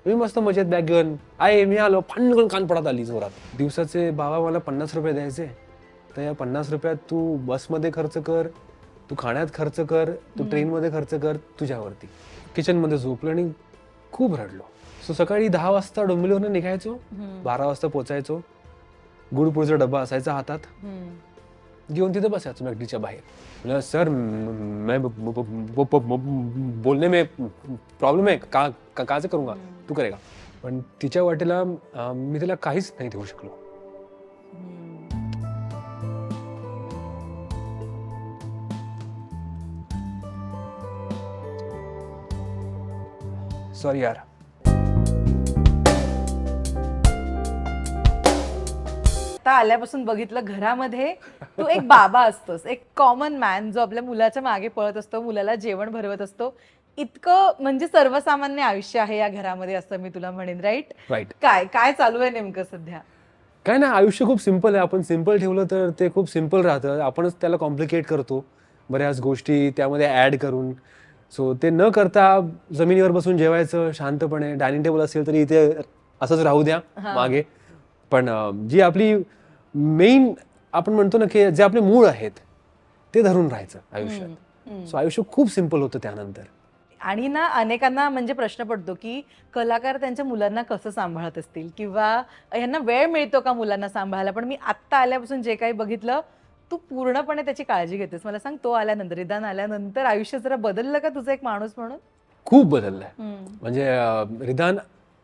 मी मस्त मजेत बॅग घेऊन आहे, मी आलो, फन कान पडत आली जोरात. दिवसाचे बाबा मला 50 रुपये द्यायचे. तर या 50 रुपयात तू बसमध्ये खर्च कर, तू खाण्यात खर्च कर, तू ट्रेनमध्ये खर्च कर, तुझ्यावरती. किचनमध्ये झोपलो आणि खूप रडलो. सो सकाळी 10 वाजता डोंबिवलीवरून निघायचो, 12 वाजता पोचायचो. गुडपुडचा डब्बा असायचा हातात, घेऊन तिथे बसायचो मॅकडीच्या बाहेर. म्हणलं सर मैं बोलने में प्रॉब्लेम है, का से करूंगा, तू करेगा. पण तिच्या वाटेला मी तिला काहीच नाही देऊ शकलो. सॉरी यार. आता आल्यापासून बघितलं घरामध्ये तू एक बाबा असतोस, एक कॉमन मॅन जो आपल्या मुलाच्या मागे पळत असतो, मुलाला जेवण भरवत असतो. इतकं म्हणजे सर्वसामान्य आयुष्य आहे या घरामध्ये असं मी तुला म्हणेन. राईट? काय काय चालू आहे नेमकं सध्या? काय ना, आयुष्य खूप सिंपल आहे. आपण सिंपल ठेवलं तर ते खूप सिंपल राहतं. आपणच त्याला कॉम्प्लिकेट करतो बऱ्याच गोष्टी त्यामध्ये ऍड करून. सो ते न करता जमिनीवर बसून जेवायचं शांतपणे. डायनिंग टेबल असेल तरी इथे असंच राहू द्या मागे. पण जी आपली मेन आपण म्हणतो ना की जे आपले मूळ आहेत ते धरून राहायचं आयुष्यात. सो आयुष्य खूप सिंपल होतं त्यानंतर. आणि ना अनेकांना म्हणजे प्रश्न पडतो की कलाकार त्यांच्या मुलांना कसं सांभाळत असतील किंवा यांना वेळ मिळतो का मुलांना सांभाळायला. पण मी आत्ता आल्यापासून जे काही बघितलं, तू पूर्णपणे त्याची काळजी घेतेस. मला सांग, तो आल्यानंतर, रिदान आल्यानंतर आयुष्य जरा बदललं का तुझं एक माणूस म्हणून? खूप बदललंय. म्हणजे रिदान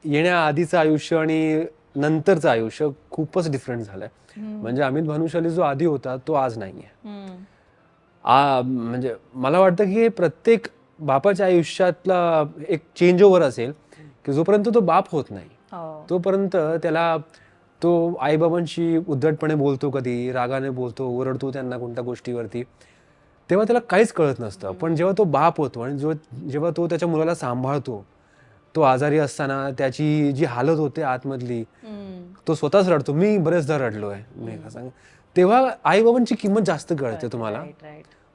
येण्याआधीचं आयुष्य आणि नंतरचं आयुष्य खूपच डिफरंट झालंय. म्हणजे अमित भानुशाली जो आधी होता तो आज नाहीये. म्हणजे मला वाटतं की हे प्रत्येक बापाच्या आयुष्यातला एक चेंज ओव्हर असेल की जोपर्यंत तो बाप होत नाही तोपर्यंत त्याला तो आईबाबांशी उद्धटपणे बोलतो, कधी रागाने बोलतो, ओरडतो त्यांना कोणत्या गोष्टीवरती, तेव्हा त्याला काहीच कळत नसतं. पण जेव्हा तो बाप होतो आणि जेव्हा तो त्याच्या मुलाला सांभाळतो, तो आजारी असताना त्याची जी हालत होते आतमधली, तो स्वतःच रडतो. मी बरेचदा रडलोय नाही का सांग. तेव्हा आईबाबांची किंमत जास्त कळते तुम्हाला.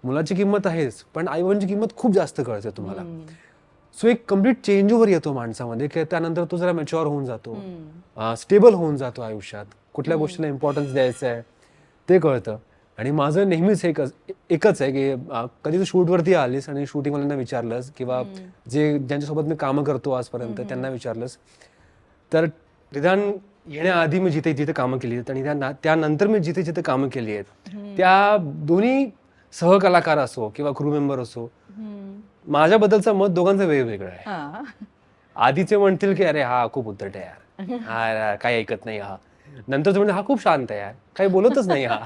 मुलाची किंमत आहेच, पण आईबाबांची किंमत खूप जास्त कळते तुम्हाला. सो एक कम्प्लीट चेंज ओव्हर येतो माणसामध्ये की त्यानंतर तो जरा मॅच्युअर होऊन जातो, स्टेबल होऊन जातो आयुष्यात. कुठल्या गोष्टीला इम्पॉर्टन्स द्यायचं आहे ते कळतं. आणि माझं नेहमीच एकच आहे की कधी तू शूटवरती आलीस आणि शूटिंगवाल्यांना विचारलंस किंवा ज्यांच्यासोबत मी कामं करतो आजपर्यंत त्यांना विचारलंस, तर रिदान येण्याआधी मी जिथे जिथे कामं केली आहेत आणि त्यानंतर मी जिथे जिथे कामं केली आहेत त्या दोन्ही सहकलाकार असो किंवा क्रू मेंबर असो, माझ्याबद्दलचं मत दोघांचं वेगवेगळं आहे. आधीचे म्हणतील की अरे हा खूप उद्धट आहे यार, हा काही ऐकत नाही, हा नंतरच म्हणजे हा खूप शांत आहे यार, काही बोलतच नाही हा.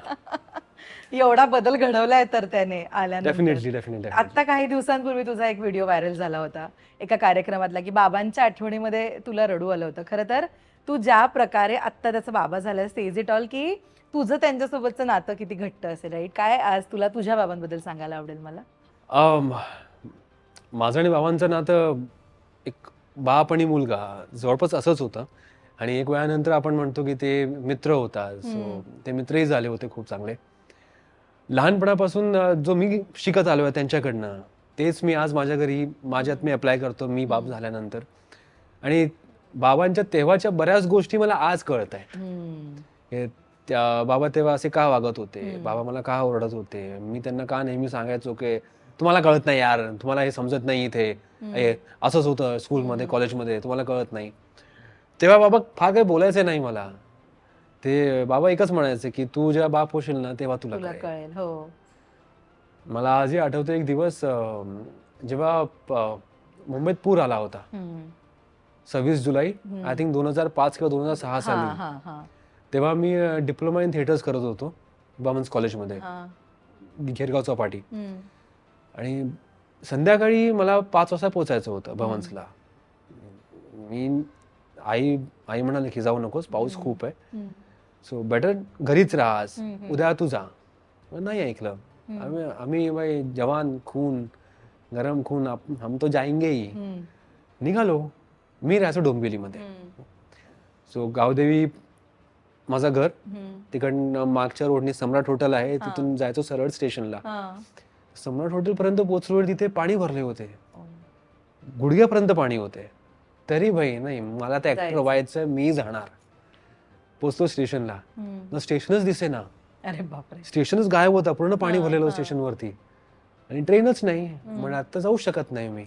एवढा बदल घडवलाय तर त्याने आल्यानंतर. डेफिनेटली. आता काही दिवसांपूर्वी तुझा एक व्हिडिओ व्हायरल झाला होता एका कार्यक्रमातला की बाबांच्या आठवणीमध्ये तुला रडू आलं होतं. खरं तर तू ज्या प्रकारे आत्ता त्याचा बाबा झालाय, सेज इट ऑल की तुझं त्यांच्यासोबतचं नातं किती घट्ट असेल. राईट? काय आज तुला तुझ्या बाबांबद्दल सांगायला आवडेल मला? माझं आणि बाबांचं नातं एक बाप आणि मुलगा जवळपास असंच होतं. आणि एक वेळानंतर आपण म्हणतो की ते मित्र होतात. सो ते मित्रही झाले होते खूप चांगले. लहानपणापासून जो मी शिकत आलोय त्यांच्याकडनं तेच मी आज माझ्या घरी माझ्यात मी अप्लाय करतो मी बाप झाल्यानंतर. आणि बाबांच्या तेव्हाच्या बऱ्याच गोष्टी मला आज कळत आहेत. त्या बाबा तेव्हा असे का वागत होते, बाबा मला का ओरडत होते, मी त्यांना का नेहमी सांगायचो की तुम्हाला कळत नाही यार, तुम्हाला हे समजत नाही, इथे असंच होतं स्कूलमध्ये कॉलेजमध्ये, तुम्हाला कळत नाही. तेव्हा बाबा फार काही बोलायचे नाही मला. ते बाबा एकच म्हणायचे की तू जेव्हा बाप होशील ना तेव्हा तुला कळेल. हो. मला आजही आठवतं एक दिवस जेव्हा मुंबईत पूर आला होता 26 जुलै आय थिंक 2005 किंवा 2006 साली. तेव्हा मी डिप्लोमा इन थिएटर्स करत होतो वुमेन्स कॉलेजमध्ये, घेरगाव चौपाटी. आणि संध्याकाळी मला 5 वाजता पोचायचं होतं भवन्सला. आई म्हणाले की जाऊ नकोस, पाऊस खूप आहे, सो बेटर घरीच राहास, उद्या तू जा. नाही ऐकलं. आम्ही भाई जवान खून, गरम खून, हम तो जाएंगे ही. निघालो. मी राहायचो डोंबिवलीमध्ये. सो गावदेवी माझं घर, तिकडनं मागच्या रोडनी सम्राट हॉटेल आहे, तिथून जायचो सरळ स्टेशनला. सम्राट हॉटेल पर्यंत पोहोचलो, तिथे पाणी भरले होते, गुडघ्यापर्यंत पाणी होते. तरी भाई नाही, मला ते ऍक्टर जायचं. व्हायचं, मी जाणार. पोचलो स्टेशनला, स्टेशनच दिसे ना, अरे बापरे. स्टेशनच गायब होता, पूर्ण पाणी हा, भरलेलं हा. स्टेशनवरती आणि ट्रेनच नाही. म्हणजे आता जाऊ शकत नाही मी.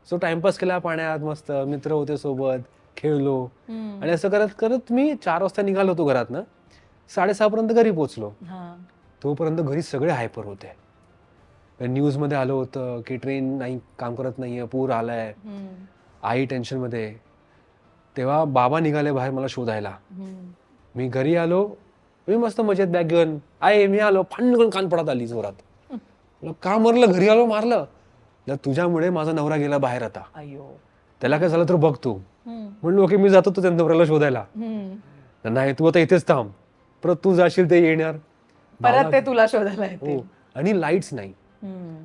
सो टाइमपास केला पाण्यात, मस्त मित्र होते सोबत, खेळलो आणि असं करत करत मी 4 वाजता निघालो होतो घरातनं. 6:30 पर्यंत घरी पोहोचलो. हा. तोपर्यंत घरी सगळे हायपर होते. न्यूज मध्ये आलं होतं की ट्रेन नाही, काम करत नाहीये, पूर आलाय, आई टेन्शन मध्ये. तेव्हा बाबा निघाले बाहेर मला शोधायला. मी घरी आलो, मी मस्त मजेत बॅग घेऊन, आई मी आलो, फांड कान पडत आली जोरात. म्हणलं, का मारलं? घरी आलो मारलं? तुझ्यामुळे माझा नवरा गेला बाहेर, आता अयो. त्याला काय झालं तर बघ तू. म्हणलो ओके, मी जातो तुझ्या नवऱ्याला शोधायला. नाही, तू आता इथेच थांब, परत तू जाशील ते येणार. परत ते तुला शोधायला येतील. हो, आणि लाईट्स नाही,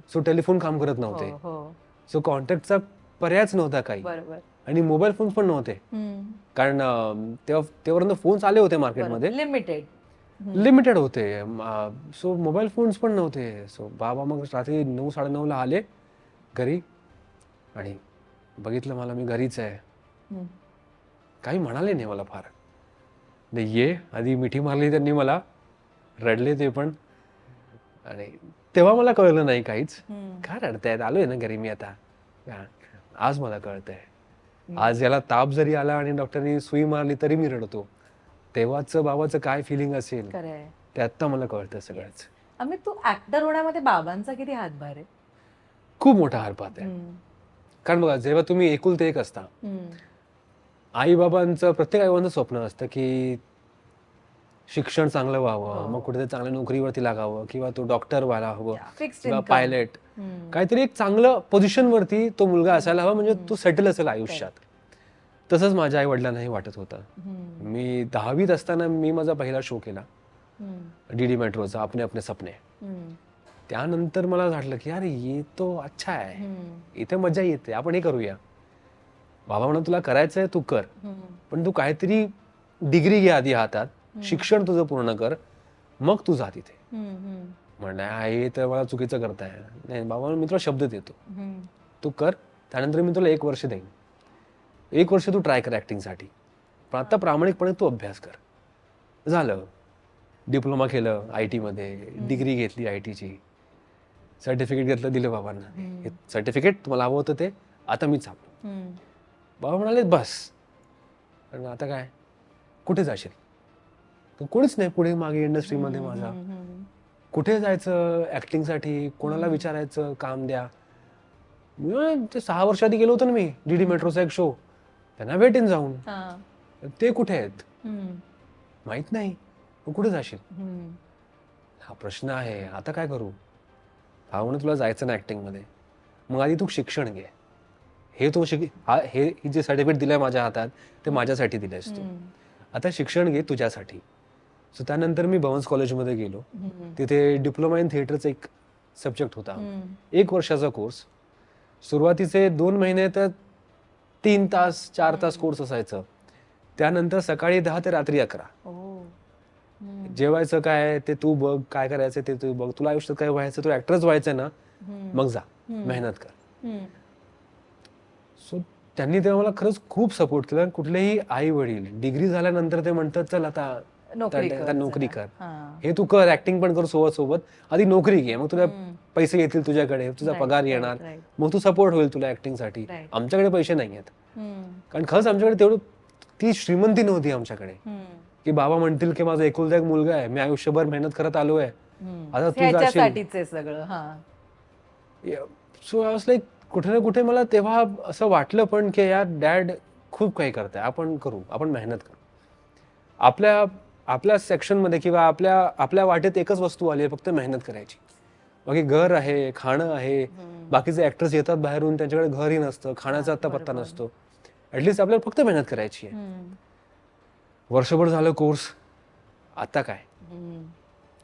सो टेलिफोन काम करत नव्हते, हो. सो कॉन्टॅक्टचा पर्यायच नव्हता काही, बरोबर. आणि मोबाईल फोन्स पण नव्हते. कारण तेव्हापर्यंत फोन्स आले होते मार्केटमध्ये, लिमिटेड होते. सो मोबाईल फोन्स पण नव्हते. सो बाबा मग रात्री 9, 9:30 आले घरी आणि बघितलं मला, मी घरीच आहे. काही म्हणाले नाही मला फार. ये आधी मिठी मारली त्यांनी मला, रडले ते पण. आणि तेव्हा मला कळलं नाही काहीच. काय रडतायत, आलोय ना घरी मी आता. आज मला कळतंय. आज याला ताप जरी आला आणि डॉक्टरनी सुई मारली तरी मी रडतो. तेव्हाच बाबाचं काय फिलिंग असेल ते आता मला कळतं सगळंच. अमित, तू ऍक्टर होण्यामध्ये बाबांचा किती हातभार आहे? खूप मोठा हातभार आहे. कारण बघा, जेव्हा तुम्ही एकुलते एक असता, आई बाबांचं, प्रत्येक आईबाबांचं स्वप्न असतं की शिक्षण चांगलं व्हावं, मग कुठेतरी चांगल्या नोकरीवरती लागावं, किंवा तो डॉक्टर व्हायला हवं, किंवा पायलट, काहीतरी एक चांगलं पोझिशन वरती तो मुलगा असायला हवा, म्हणजे तो सेटल असेल आयुष्यात. तसंच माझ्या आई वडिलांनाही वाटत होतं. मी 10वीत असताना मी माझा पहिला शो केला डीडी मेट्रोचा, अपने अपने सपने. त्यानंतर मला वाटलं की अरे ये तो अच्छा आहे, इथे मजा येते, आपण हे करूया. बाबा म्हणा तुला करायचंय तू कर, पण तू काहीतरी डिग्री घे आधी हातात, शिक्षण तुझं पूर्ण कर, मग तू जा तिथे. म्हणलं आई तर मला चुकीचं करताय. नाही बाबा, मी तुला शब्द देतो, तू कर, त्यानंतर मी तुला 1 वर्ष देईन. 1 वर्ष तू ट्राय कर ऍक्टिंगसाठी, पण आता प्रामाणिकपणे तू अभ्यास कर. झालं, डिप्लोमा केलं IT मध्ये, डिग्री घेतली ITची, सर्टिफिकेट घेतलं, दिलं बाबांना. हे सर्टिफिकेट तुम्हाला हवं होतं ते, आता मी चाललो. बाबा म्हणाले बस, पण आता काय, कुठे जाशील? कोणीच नाही पुढे मागे इंडस्ट्रीमध्ये माझा. कुठे जायचं ऍक्टिंगसाठी, कोणाला विचारायचं काम द्या? ते 6 वर्ष आधी गेलो होतो ना मी, डीडी मेट्रोचा एक शो, त्यांना भेटेन जाऊन. ते कुठे आहेत माहित नाही. कुठे जाशील? हा प्रश्न आहे. आता काय करू? हा म्हणे तुला जायचं ना ऍक्टिंग मध्ये, मग आधी तू शिक्षण घे. हे जे सर्टिफिकेट दिलंय माझ्या हातात, ते माझ्यासाठी दिलंयस तू. आता शिक्षण घे तुझ्यासाठी. सो त्यानंतर मी भवन्स कॉलेजमध्ये गेलो. तिथे डिप्लोमा इन थिएटरचा एक सब्जेक्ट होता, 1 वर्षाचा कोर्स. सुरुवातीचे 2 महिने तर 3 तास 4 तास कोर्स असायचं. त्यानंतर सकाळी 10 ते रात्री 11. जेवायचं काय ते तू बघ, काय करायचं ते तू बघ, तुला आयुष्यात काय व्हायचं, तू ऍक्टरच व्हायचंय ना, मग जा, मेहनत कर. सो त्यांनी तेव्हा मला खरंच खूप सपोर्ट केला. कुठलेही आई वडील डिग्री झाल्यानंतर ते म्हणतात चल आता नोकरी कर, हे तू कर, ऍक्टिंग पण कर सोबत सोबत, आधी नोकरी घे, मग तुला पैसे येतील तुझ्याकडे, तुझा पगार येणार, मग तू सपोर्ट होईल तुला ऍक्टिंगसाठी. आमच्याकडे पैसे नाही आहेत, कारण खरंच आमच्याकडे तेवढं ती श्रीमंती नव्हती आमच्याकडे की बाबा म्हणतील की माझा एकुलता एक मुलगा आहे, मी आयुष्यभर मेहनत करत आलोय, आता तू जाशील सगळं. सो आय वाज लाईक, कुठे ना कुठे मला तेव्हा असं वाटलं पण की यार डॅड खूप काही करताय, आपण करू, आपण मेहनत करू. आपल्या सेक्शनमध्ये किंवा आपल्या वाटेत एकच वस्तू आली आहे, फक्त मेहनत करायची. बाकी घर आहे, खाणं आहे, बाकीचे ऍक्टर्स येतात बाहेरून, त्यांच्याकडे घरही नसतं, खाण्याचा आता पत्ता नसतो. ऍटलिस्ट आपल्याला फक्त मेहनत करायची आहे. वर्षभर झालं कोर्स, आता काय.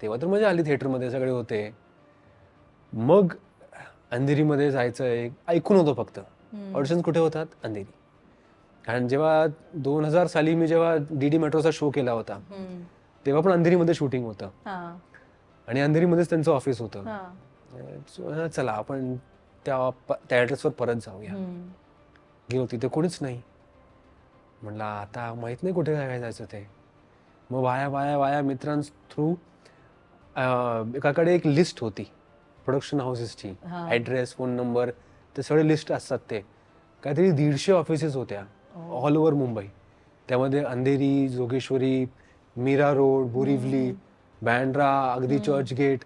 तेव्हा तर मजा आली, थिएटरमध्ये सगळे होते. मग अंधेरीमध्ये जायचं ऐकून होतं फक्त. ऑडिशन्स कुठे होतात? अंधेरी. कारण जेव्हा 2000 साली मी जेव्हा डीडी मेट्रोचा शो केला होता, तेव्हा पण अंधेरीमध्ये शूटिंग होतं आणि अंधेरीमध्येच त्यांचं ऑफिस होतं. चला आपण त्या ऍड्रेसवर परत जाऊया. गेलो तिथे कोणीच नाही. म्हणलं आता माहित नाही कुठे काय जायचं ते. मग वाया मित्रांस थ्रू एकाकडे एक लिस्ट होती प्रोडक्शन हाऊसेसची, ॲड्रेस, फोन नंबर, ते सगळे लिस्ट असतात. ते काहीतरी 150 ऑफिसेस होत्या ऑल ओव्हर मुंबई. त्यामध्ये अंधेरी, जोगेश्वरी, मीरा रोड, बोरिवली, बँड्रा, अगदी चर्चगेट.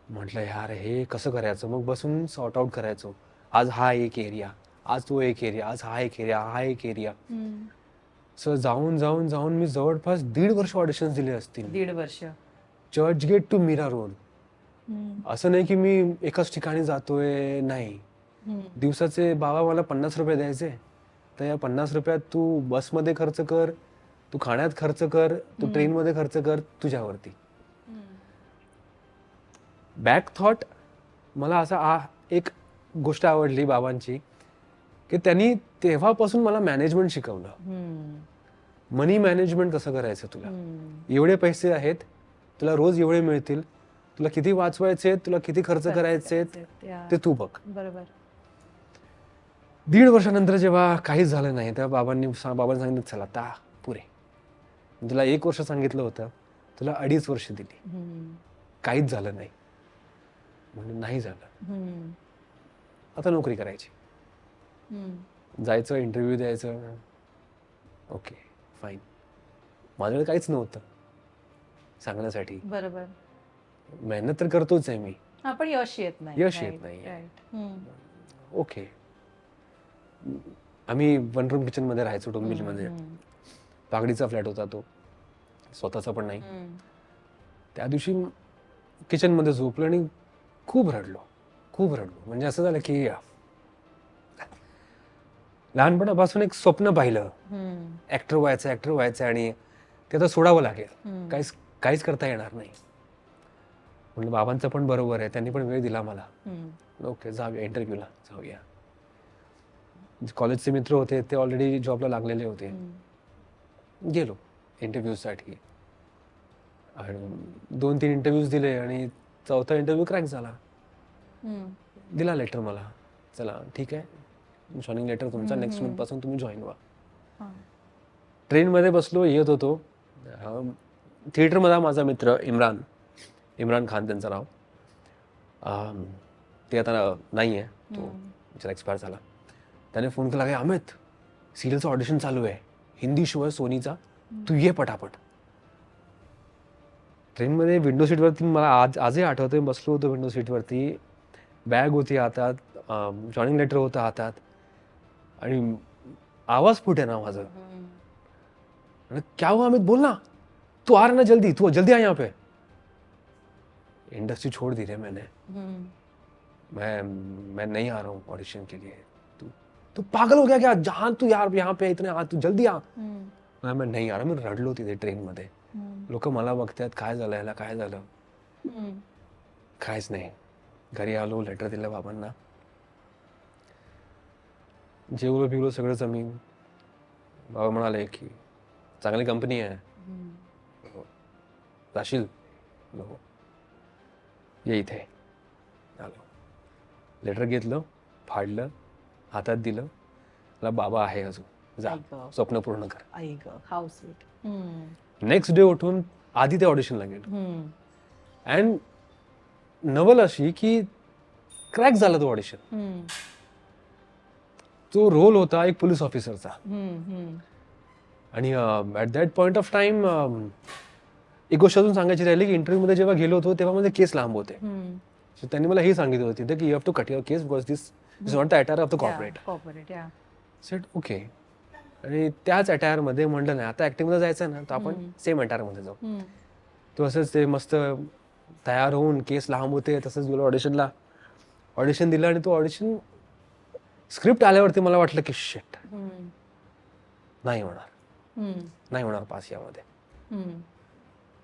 म्हटलं यार हे कसं करायचं. मग बसून सॉर्ट आउट करायचो. आज हा एक एरिया, आज तो एक एरिया, आज हा एक एरिया, हा एक एरिया. सो जाऊन जाऊन जाऊन मी जवळपास 1.5 वर्ष ऑडिशन्स दिले असतील. 1.5 वर्ष. Churchgate to Mira Road. असं नाही की मी एकाच ठिकाणी जातोय, नाही. दिवसाचे बाबा मला 50 रुपये द्यायचे. तर या 50 रुपयात तू बसमध्ये खर्च कर, तू खाण्यात खर्च कर, तू ट्रेनमध्ये खर्च कर, तुझ्यावरती. बॅक थॉट मला असा एक गोष्ट आवडली बाबांची, की त्यांनी तेव्हापासून मला मॅनेजमेंट शिकवलं. मनी मॅनेजमेंट कसं करायचं तुला. एवढे पैसे आहेत, तुला रोज एवढे मिळतील, तुला किती वाचवायचे, तुला किती खर्च करायचे ते तू बघ. बरोबर. 1.5 वर्षानंतर जेव्हा काहीच झालं नाही, तेव्हा बाबांनी सांगितलं चला आता पुरे. तुला 1 वर्ष सांगितलं होतं, तुला 2.5 वर्ष दिली, काहीच झालं नाही. म्हणून नाही झालं, आता नोकरी करायची. जायचं, इंटरव्ह्यू द्यायचं. Okay fine. माझ्याकडे काहीच नव्हतं सांगण्यासाठी. बरोबर. मेहनत तर करतोच आहे मी, पण यश येत नाही. यश येत नाही. ओके. आम्ही 1 रूम किचन मध्ये राहायचो डोंबिवलीमध्ये. पागडीचा फ्लॅट होता तो, स्वतःचा पण नाही. त्या दिवशी किचन मध्ये झोपलो आणि खूप रडलो. म्हणजे असं झालं की लहानपणापासून एक स्वप्न पाहिलं, ऍक्टर व्हायचं आणि ते आता सोडावं लागेल, काहीच करता येणार नाही. म्हणलं बाबांचं पण बरोबर आहे, त्यांनी पण वेळ दिला मला. ओके जाऊया, इंटरव्ह्यूला जाऊया. कॉलेजचे मित्र होते, ते ऑलरेडी जॉबला लागलेले होते. गेलो इंटरव्ह्यूसाठी आणि 2-3 इंटरव्ह्यूज दिले आणि 4था इंटरव्ह्यू क्रॅक झाला. दिला लेटर मला, चला ठीक आहे, जॉईनिंग लेटर तुमचा, नेक्स्ट मंथ पासून तुम्ही जॉईन व्हा. ट्रेनमध्ये बसलो, येत होतो. थिएटरमध्ये माझा मित्र इम्रान खान त्यांचं नाव, ते आता नाही आहे, तो बिचारा एक्सपायर झाला. त्याने फोन केला की अमित, सिरियलचं ऑडिशन चालू आहे, हिंदी शो आहे सोनीचा, तू ये पटापट. ट्रेनमध्ये विंडो सीटवरती मला आजही आठवतंय, बसलो होतो विंडो सीटवरती, बॅग होती हातात, जॉईनिंग लेटर होतं हातात आणि आवाज फुटे ना माझं. क्या हुआ अमित, बोल ना, तू आ रहा ना जल्दी, तू जल्दी आ यहाँ पे. इंडस्ट्री छोड़ दी रे मैंने. मैं नहीं आ रहा हूँ ऑडिशन के लिए. तू पागल हो गया क्या, जहां तू यार यहाँ पे इतने तू जल्दी आ. मैं नहीं आ रहा. मी रडलो तिथे ट्रेन मध्ये. लोक मला बघतात, काय झालं याला, काय झालं. काहीच नाही. घरी आलो, लेटर दिलं बाबांना, जेवलो बिवलो सगळं जमीन. बाबा म्हणाले की चांगली कंपनी आहे, जाशील. ये इथे. आलो, लेटर घेतलं, फाडलं, हातात दिलं. मला बाबा आहे अजून, जा स्वप्न पूर्ण कर. नेक्स्ट डे उठून आधी ते ऑडिशनला गेलो. अँड नवल अशी की क्रॅक झाला तो ऑडिशन. तो रोल होता एक पोलीस ऑफिसरचा. आणि at that point of time एक गोष्ट अजून सांगायची राहिली की इंटरव्ह्यू मध्ये जेव्हा गेलो होतो तेव्हा माझे केस लांब होते. त्यांनी मला हे सांगितलं होतं की you have to cut your केस because this is not the attire of the corporate. Set okay. आणि त्याच अटायर मध्ये म्हणलं नाही आता ऍक्टिंग मध्ये जायचं ना, तर आपण सेम अटायर मध्ये जाऊ. तो असंच ते मस्त तयार होऊन, केस लांब होते, तसंच गेलो ऑडिशनला. ऑडिशन दिलं आणि तो ऑडिशन स्क्रिप्ट आल्यावरती मला वाटलं की शिट, नाही होणार पास यामध्ये.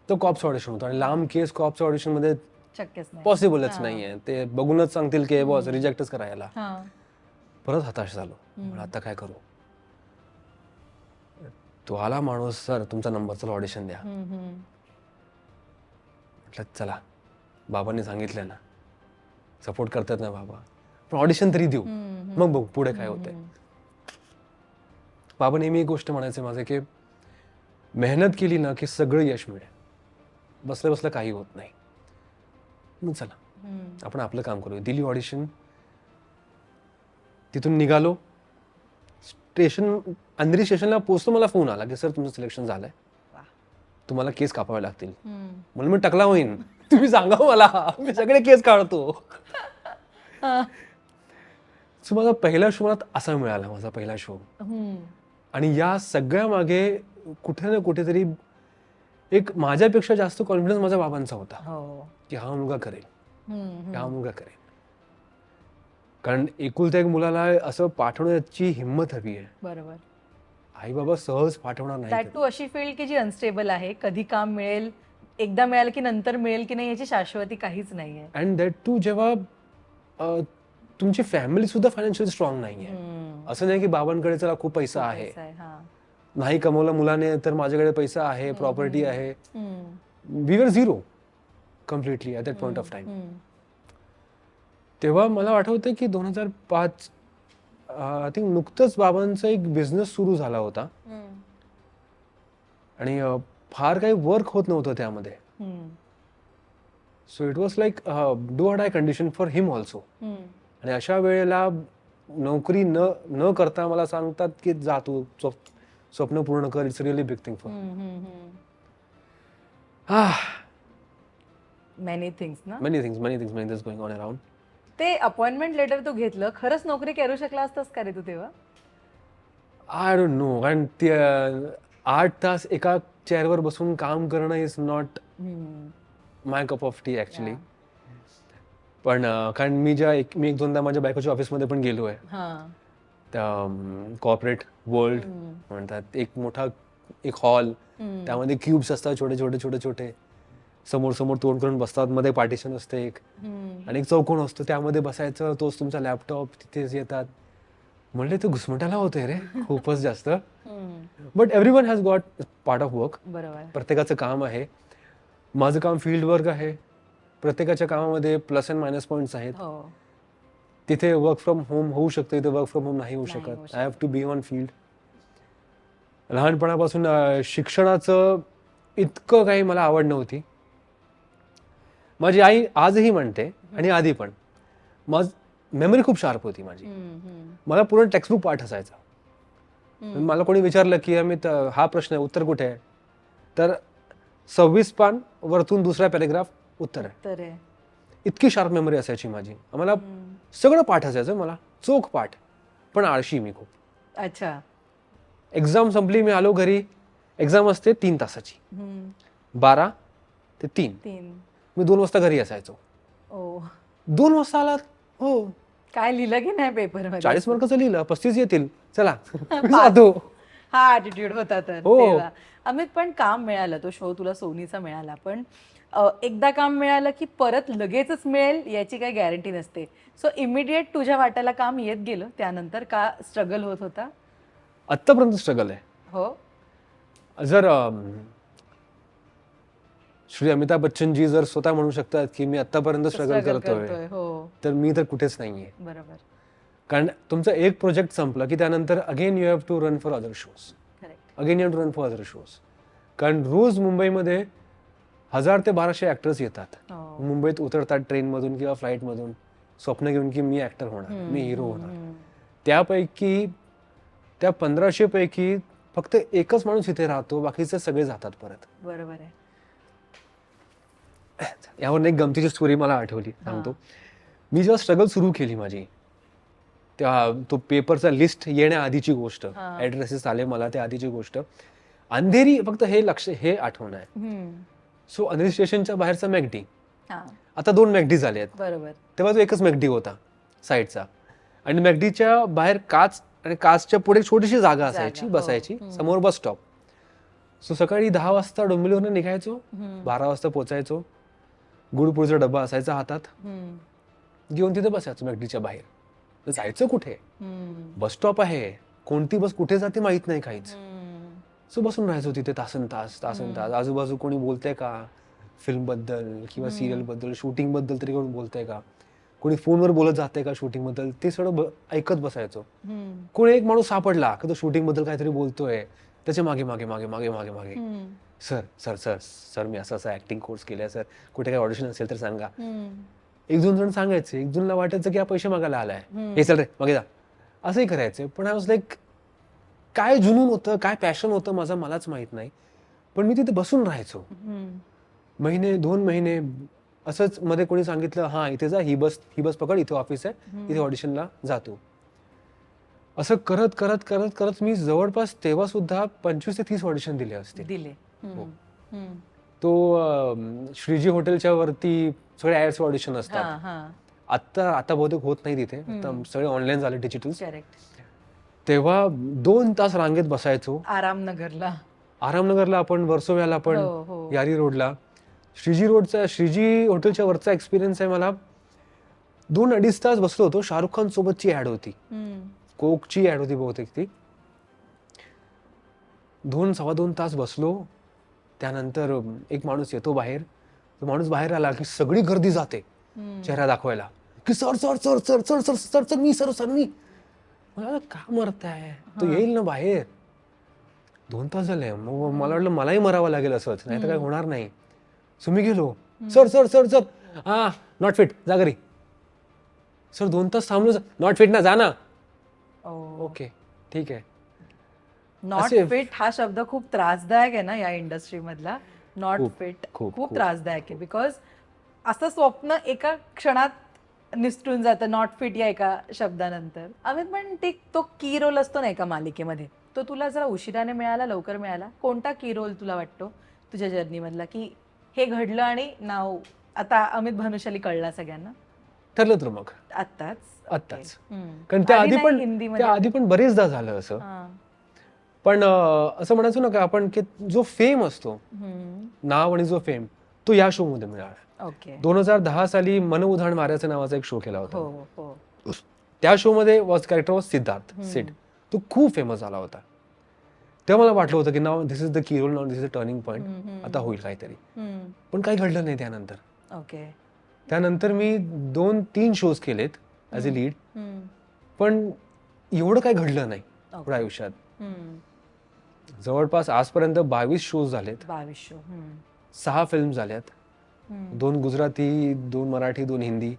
तो कॉप्स ऑडिशन होता आणि लांब केस कॉप्स ऑडिशन मध्ये पॉसिबलच नाहीये. ते बघूनच सांगतील की बॉस रिजेक्टच करायला. परत हताश झालो. आता काय करू. तो आला माणूस, सर तुमचा नंबर, चला ऑडिशन द्या. म्हटलं चला, बाबांनी सांगितलं ना, सपोर्ट करतात ना बाबा, पण ऑडिशन तरी देऊ, मग बघू पुढे काय होतंय. बाबा नेहमी एक गोष्ट म्हणायचे माझे की मेहनत केली ना की सगळं यश मिळेल, बसलं बसलं काही होत नाही. मग चला आपण आपलं काम करूया. दिली ऑडिशन, तिथून निघालो, अंधेरी स्टेशनला पोहोचतो, मला फोन आला की सर तुमचं सिलेक्शन झालंय, तुम्हाला केस कापावे लागतील. म्हणून मी टकला होईन, तुम्ही सांगा मला, मी सगळे केस काढतो. सो माझा पहिला शो मला असा मिळाला, माझा पहिला शो. आणि या सगळ्या मागे कुठे ना कुठेतरी एक माझ्यापेक्षा जास्त कॉन्फिडन्स माझ्या बाबांचा होता की हा मुलगा करेल, हा मुलगा करेल. कारण एकुलत्या एक मुलाला असं पाठवण्याची हिंमत हवी आहे. बरोबर. आई बाबा सहज पाठवणार नाही. दॅट टू अशी फील्ड की जी अनस्टेबल आहे, कधी काम मिळेल, एकदा मिळालं की नंतर मिळेल की नाही याची शाश्वती काहीच नाहीये. अँड दॅट टू जेव्हा तुमची फॅमिली सुद्धा फायनान्शियल स्ट्रॉंग नाहीये. असं नाही की बाबांकडे चला खूप पैसा आहे, नाही कमवला मुलाने तर माझ्याकडे पैसा आहे, प्रॉपर्टी आहे. We were zero completely at that point of time. तेव्हा मला आठवतं की 2005 आय थिंक नुकतंच बाबांचा एक बिझनेस सुरू झाला होता आणि फार काही वर्क होत नव्हतं त्यामध्ये. So it was like do or die condition for him also. आणि अशा वेळेला नोकरी न करता मला सांगतात की जा तू स्वप्न पूर्ण कर, it's really big thing for many things ना, many things going on around. ते अपॉइंटमेंट लेटर तू घेतलं, खरंच नोकरी करू शकला असतास का रे तू तेव्हा? I don't know. कारण ते 8 तास एका चेअरवर बसून काम करणं is not my cup of T actually. पण कारण मी एक दोनदा माझ्या बायकोच्या ऑफिसमध्ये पण गेलो आहे. त्या कॉर्पोरेट वर्ल्ड म्हणतात, एक मोठा एक हॉल, त्यामध्ये क्यूब्स असतात छोटे छोटे छोटे छोटे, समोर समोर तोंड करून बसतात, मध्ये पार्टिशन असते एक, आणि एक चौकोन असतो, त्यामध्ये बसायचं, तोच तुमचा लॅपटॉप, तिथेच येतात. म्हणले ते घुसमटाला होते रे खूपच जास्त. But everyone has got part of work. प्रत्येकाचं काम आहे. माझं काम फील्ड वर्क आहे. प्रत्येकाच्या कामामध्ये प्लस अँड मायनस पॉईंट्स आहेत. तिथे वर्क फ्रॉम होम होऊ शकतं, इथे वर्क फ्रॉम होम नाही होऊ शकत. I have to be on field. लहानपणापासून शिक्षणाचं इतकं काही मला आवड नव्हती. माझी आई आजही म्हणते आणि आधी पण, मेमरी खूप शार्प होती माझी. मला पूर्ण टेक्स्टबुक पाठ असायचा. मला कोणी विचारलं की अमित हा प्रश्न आहे, उत्तर कुठे आहे, तर 26 पान वरतून दुसरा पॅरेग्राफ उत्तर आहे. इतकी शार्प मेमरी असायची माझी. आम्हाला सगळं पाठ असायचं, मला चोख पाठ. पण आळशी मी खूप. अच्छा. एक्झाम संपली, मी आलो घरी, एक्झाम असते 3 तासाची, 12 ते 3, मी 2 वाजता घरी असायचो. 2 वाजता आलात? हो. काय लिहिलं की नाही पेपर मध्ये? 40 मार्काचं लिहिलं, 35 येतील, चला जातो. हा ऍटिट्यूड होता तर तेव्हा. अमित, पण काम मिळालं, तो शो तुला सोनीचा मिळाला, पण एकदा काम मिळालं की परत लगेचच मिळेल याची काही गॅरंटी नसते. सो इमिडिएट तुझ्या वाट्याला काम येत गेलं, त्यानंतर का स्ट्रगल होत होता? आत्तापर्यंत स्ट्रगल आहे. हो. जर श्री अमिताभ बच्चन जी जर स्वतः म्हणू शकतात की मी आतापर्यंत स्ट्रगल करतोय, तर मी तर कुठेच नाहीये. बरोबर. कारण तुमचं एक प्रोजेक्ट संपलं की त्यानंतर again you have to run for other shows, again you have to run for other shows. कारण रोज मुंबईमध्ये 1000 ते 1200 ऍक्टर्स येतात. मुंबईत उतरतात ट्रेनमधून किंवा फ्लाईटमधून, स्वप्न घेऊन की मी ऍक्टर होणार, मी हिरो होणार. त्यापैकी त्या 1500 पैकी फक्त एकच माणूस इथे राहतो, बाकीचे सगळे जातात परत. बरोबर आहे. यावर एक गमतीची स्टोरी मला आठवली, सांगतो. मी जेव्हा स्ट्रगल सुरू केली माझी, तेव्हा तो पेपरचा लिस्ट येण्याआधीची गोष्ट, ऍड्रेसेस आले मला त्या आधीची गोष्ट, अंधेरी, फक्त हे आठवण आहे. सो अंधेरी स्टेशनच्या बाहेरचा मॅकडी, आता 2 मॅकडी झाले आहेत. बरोबर. तेव्हा तो एकच मॅकडी होता साईडचा, आणि मॅकडीच्या बाहेर काच, आणि काचच्या पुढे छोटीशी जागा असायची बसायची, समोर बस स्टॉप. सो सकाळी 10 वाजता डोंबिवलीवरून निघायचो, 12 वाजता पोचायचो. गुडपूरचा डब्बा असायचा हातात, घेऊन तिथे बसायचो मॅकडीच्या बाहेर. जायचं कुठे, बस स्टॉप आहे, कोणती बस कुठे जाते माहित नाही काहीच. सो बसून राहायचो तिथे तासन तास. आजूबाजू कोणी बोलतंय का फिल्म बद्दल किंवा सिरियल बद्दल, शूटिंग बद्दल तरी कोण बोलतंय का. कोणी फोनवर बोलत जाते का शूटिंग बद्दल ते सगळं ऐकत बसायचो. कोणी एक माणूस सापडला की तो शूटिंग बद्दल काहीतरी बोलतोय, त्याच्या मागे मागे मागे मागे मागे मागे सर सर सर सर मी असं ऍक्टिंग कोर्स केलाय सर, कुठे काही ऑडिशन असेल तर सांगा. एक दोन जण सांगायचे, एक जणला वाटायचं की हा पैसे मागायला आलाय, हे चल रे मागे जा, असंही करायचे. पण आय वॉज लाईक काय जुनून होतं, काय पॅशन होतं माझं मलाच माहित नाही, पण मी तिथे बसून राहायचो. महिने 2 महिने असंच. मध्ये कोणी सांगितलं हा इथे जा, ही बस पकड, इथे ऑफिस आहे, इथे ऑडिशनला जातो. असं करत करत करत करत मी जवळपास तेव्हा सुद्धा 25 ते 30 ऑडिशन दिले असतील. तो श्रीजी हॉटेलच्या वरती सगळे ऍड्स ऑडिशन असतात. आता बहुतेक होत नाही तिथे, आता सगळे ऑनलाईन झाले, डिजिटल. तेव्हा 2 तास रांगेत बसायचो. आरामनगरला आपण, वर्सोव्याला आपण, यारी रोडला. श्रीजी हॉटेलच्या वरचा एक्सपिरियन्स आहे मला. 2-2.5 तास बसलो होतो. शाहरुख खान सोबतची ऍड होती, कोकची ऍड होती बहुतेक ती. 2-2.25 तास बसलो. त्यानंतर एक माणूस येतो बाहेर. तो माणूस बाहेर आला की सगळी गर्दी जाते चेहरा दाखवायला की sir sir sir sir sir sir sir sir मी सर सर मी. मला का मरताय, तो येईल ना बाहेर. 2 तास झाले. मग मला वाटलं मलाही मरावं लागेल असंच, नाही तर काय होणार नाही. सो मी गेलो, सर सर सर सर हा नॉट फिट, जा घरी. सर 2 तास थांबलो, नॉट फिट ना, जा ना. ओके ठीक आहे. नॉट फिट हा शब्द खूप त्रासदायक आहे ना या इंडस्ट्री मधला. नॉट फिट खूप त्रासदायक आहे, बिकॉज असं स्वप्न एका क्षणात निसटून जातं नॉट फिट या एका शब्दानंतर. अमित, पण तो की रोल असतो ना एका मालिकेमध्ये, तो तुला जरा उशिराने मिळाला, लवकर मिळाला? कोणता की रोल तुला वाटतो तुझ्या जर्नी मधला की हे घडलं आणि नाव आता अमित भानुशाली कळला सगळ्यांना? ठरलं तर मग आत्ताच. कारण त्या आधी पण बरेचदा झालं असं. पण असं म्हणायचो ना का आपण की जो फेम असतो, नाव आणि जो फेम, तो या शो मध्ये मिळाला. 2010 साली मन उधाण माऱ्याचं नावाचा एक शो केला होता. त्या शो मध्ये कॅरेक्टर वॉज सिद्धार्थ सिड. तो खूप फेमस झाला होता. तेव्हा मला वाटलं होतं की नाव this is the key role, नाव this is the turning point, आता होईल काहीतरी. पण काही घडलं नाही त्यानंतर. त्यानंतर मी 2-3 शोज केलेत ऍज अ लीड, पण एवढं काही घडलं नाही पुढे आयुष्यात. जवळपास आजपर्यंत 22 शोज झालेत, 6 फिल्म झाल्यात, 2 गुजराती, 2 मराठी, 2 हिंदी,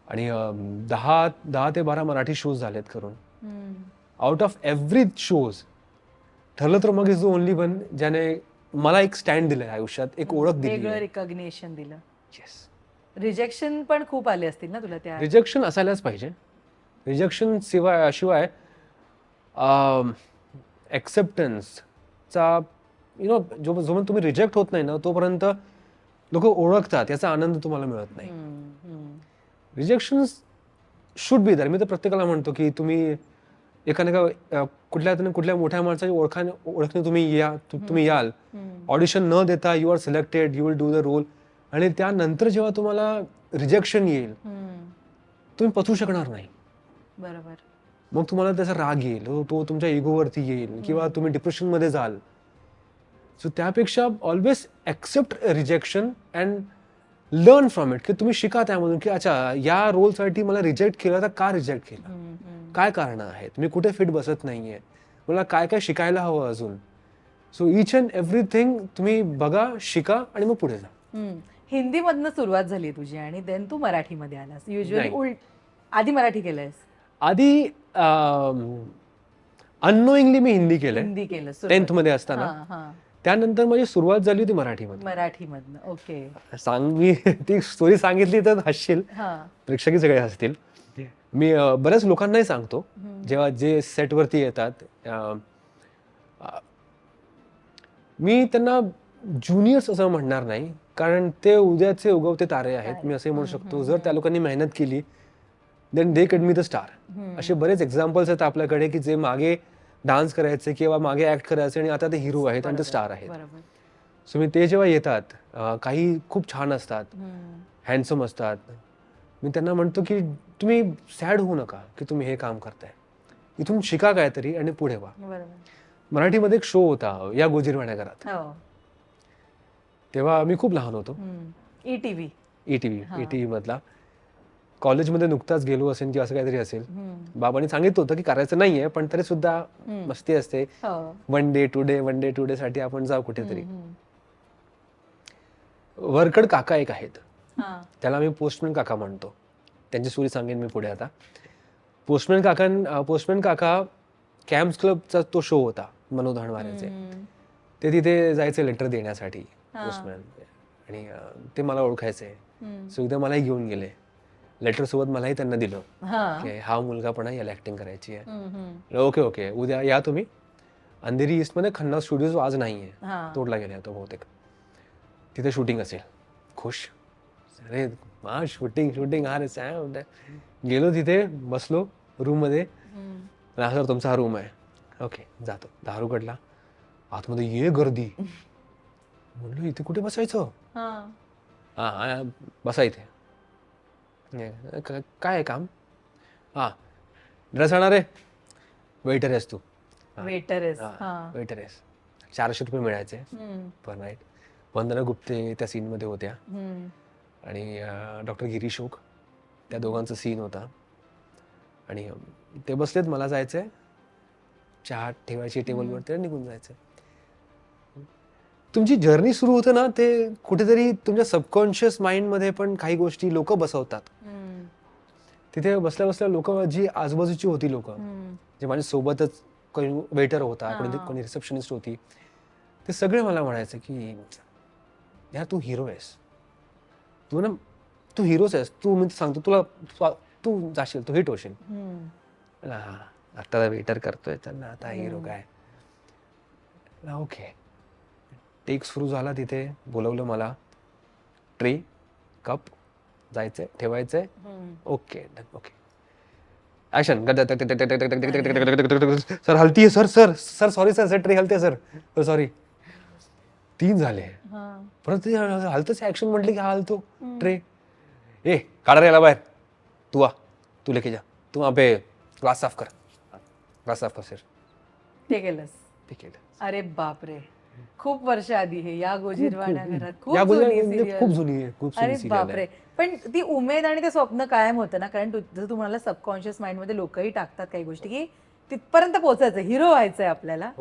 आणि 10 ते 12 मराठी शोज झालेत करून. आउट ऑफ एव्हरी शोज ठरलं तर मग इज द ओनली वन ज्याने मला एक स्टँड दिलं आयुष्यात, एक ओळख दिली, वेगळं रिकॉग्निशन दिलं. रिजेक्शन पण खूप आले असतील ना तुला? त्या रिजेक्शन असायलाच पाहिजे. रिजेक्शन शिवाय एक्सेप्टन्सचा जोपर्यंत तुम्ही रिजेक्ट होत नाही ना, तोपर्यंत लोक ओळखतात, याचा आनंद तुम्हाला मिळत नाही. रिजेक्शन शुड बी दर. मी तर प्रत्येकाला म्हणतो की तुम्ही एखाद्या कुठल्या मोठ्या माणसाची ओळखणे तुम्ही याल, ऑडिशन न देता you are selected, you will do the role, आणि त्यानंतर जेव्हा तुम्हाला रिजेक्शन येईल तुम्ही पचवू शकणार नाही. बरोबर. मग तुम्हाला त्याचा राग येईल, तो तुमच्या इगोवरती येईल, किंवा तुम्ही डिप्रेशन मध्ये जाल. सो त्यापेक्षा always accept rejection and learn from it, की तुम्ही शिका त्यामधून की अच्छा या रोलसाठी मला रिजेक्ट केलं, तर का रिजेक्ट केलं, काय कारण आहेत, मी कुठे फिट बसत नाहीये, मला काय काय शिकायला हवं अजून. सो इच अँड एव्हरीथिंग तुम्ही बघा, शिका आणि मग पुढे जा. हिंदी मधनं सुरुवात झाली तुझी आणि देन तू मराठीमध्ये आलास. युजली आधी मराठी केलंयस? आधी अननोईंगली मी हिंदी केलं 10th मध्ये असताना. त्यानंतर माझी सुरुवात झाली होती मराठीमधनं. ओके. मी ती स्टोरी सांगितली तर हसशील, प्रेक्षकही सगळे हसतील. मी बऱ्याच लोकांनाही सांगतो जेव्हा जे सेटवरती येतात, मी त्यांना ज्युनियर्स असं म्हणणार नाही, कारण ते उद्याचे उगवते तारे आहेत, मी असंही म्हणू शकतो. जर त्या लोकांनी मेहनत केली देन दे कड मी द स्टार. असे बरेच एक्झाम्पल्स आहेत आपल्याकडे की जे मागे डान्स करायचे किंवा मागे ऍक्ट करायचे आणि आता ते हिरो आहेत आणि ते स्टार आहेत. सो मी ते जेव्हा येतात, काही खूप छान असतात, हँडसम असतात, मी त्यांना म्हणतो की तुम्ही सॅड होऊ नका की तुम्ही हे काम करताय, इथून शिका काहीतरी आणि पुढे व्हा. मराठीमध्ये एक शो होता या गोजीरवाड्या घरात, तेव्हा मी खूप लहान होतो. ईटीव्ही ईटीव्ही मधला. कॉलेजमध्ये नुकताच गेलो असेल किंवा असं काहीतरी असेल, बाबांनी सांगितलं होतं की करायचं नाहीये, पण तरी सुद्धा मस्ती असते. वन डे टू डे साठी आपण जाऊ कुठेतरी. वरकड काका एक आहेत, त्याला मी पोस्टमॅन काका म्हणतो. त्यांची स्टोरी सांगेन मी पुढे आता. पोस्टमॅन काका कॅम्प्स क्लबचा तो शो होता मनोज धाणवारेचे. ते तिथे जायचे लेटर देण्यासाठी पोस्टमॅन, आणि ते मला ओळखायचे. सो एकदा मलाही घेऊन गेले, लेटर सोबत मलाही त्यांना दिलं की हा मुलगा पण आहे, याला ऍक्टिंग करायची आहे. ओके उद्या या तुम्ही. अंधेरी ईस्ट मध्ये खन्ना स्टुडिओ आज नाहीये, तोडला गेला तो बहुतेक. तिथे शूटिंग असेल. खुश, अरे हा शूटिंग हा रे सॅम. गेलो तिथे, बसलो रूम मध्ये. सर तुमचा हा रूम आहे. ओके जातो. दार उघडला, आतमध्ये ये गर्दी. म्हणलं इथे कुठे बसायचं? हा बसा इथे. काय आहे काम? हा ड्रेस आणणार आहे. वेटर आहेस तू? वेटर आहेस. 400 रुपये मिळायचे पर नाईट. वंदना गुप्ते त्या सीन मध्ये होत्या आणि डॉक्टर गिरीश ओक, त्या दोघांचा सीन होता. आणि ते बसलेत, मला जायचंय, चहा ठेवायची टेबलवरती, निघून जायचं. तुमची जर्नी सुरू होते ना, ते कुठेतरी तुमच्या सबकॉन्शियस माइंड मध्ये पण काही गोष्टी लोक बसवतात. तिथे बसल्या बसल्या लोक जी आजूबाजूची होती, लोक जे माझ्या सोबतच, कोणी वेटर होता, कोणी रिसेप्शनिस्ट होती, ते सगळे मला म्हणायचे की यार तू हिरो आहेस, तू हिरोच आहेस, तू मी सांगतो तुला, तू जाशील, तू हिट होशील. आता वेटर करतोय तर ना, आता हिरो काय. ओके, टेक सुरू झाला. तिथे बोलवलं मला, ट्रे, कप, जायचंय, ठेवायचंय. Okay action. सर हलतीये, सर सॉरी सर ट्रे हलते सर सॉरी. 3 झाले. परत हलतच, ऍक्शन म्हटले की हलतो ट्रे. ए काढा रे याला बाहेर, तू आ, तू लेके जा, तू वहां पे ग्लास साफ कर सर. ते केलं. अरे बापरे, खूप वर्ष आधी हे या गोजीरवाण्या घरात खूप जुनी आहे. अरे बापरे. पण ती उमेद आणि ते स्वप्न कायम होतं ना, कारण जसं तुम्हाला सबकॉन्शियस माइंड मध्ये लोकही टाकतात काही गोष्टी की तिथपर्यंत पोहोचायचं, हिरो व्हायचंय आपल्याला.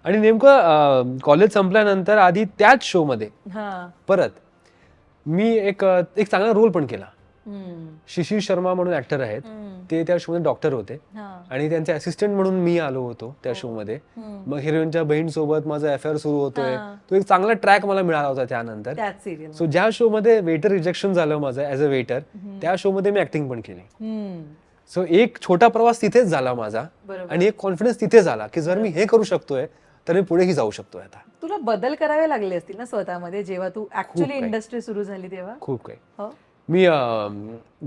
आणि नेमकं कॉलेज संपल्यानंतर आधी त्याच शो मध्ये परत मी एक चांगला रोल पण केला. शिशिर शर्मा म्हणून ऍक्टर आहेत, ते त्या शो मध्ये डॉक्टर होते आणि त्यांचे असिस्टंट म्हणून मी आलो होतो त्या शो मध्ये. मग हिरोईनच्या बहीण सोबत माझा अफेअर सुरू होतोय. तो एक चांगला ट्रॅक मला मिळाला होता त्यानंतर. सो ज्या शो मध्ये वेटर रिजेक्शन झालं माझं ऍज अ वेटर, त्या शो मध्ये मी ऍक्टिंग पण केली. सो एक छोटा प्रवास तिथेच झाला माझा, आणि एक कॉन्फिडन्स तिथे झाला की जर मी हे करू शकतोय तर मी पुढेही जाऊ शकतोय. आता तुला बदल करावे लागले असतील ना स्वतःमध्ये जेव्हा तू ऍक्च्युअली इंडस्ट्री सुरू झाली तेव्हा? खूप काही. मी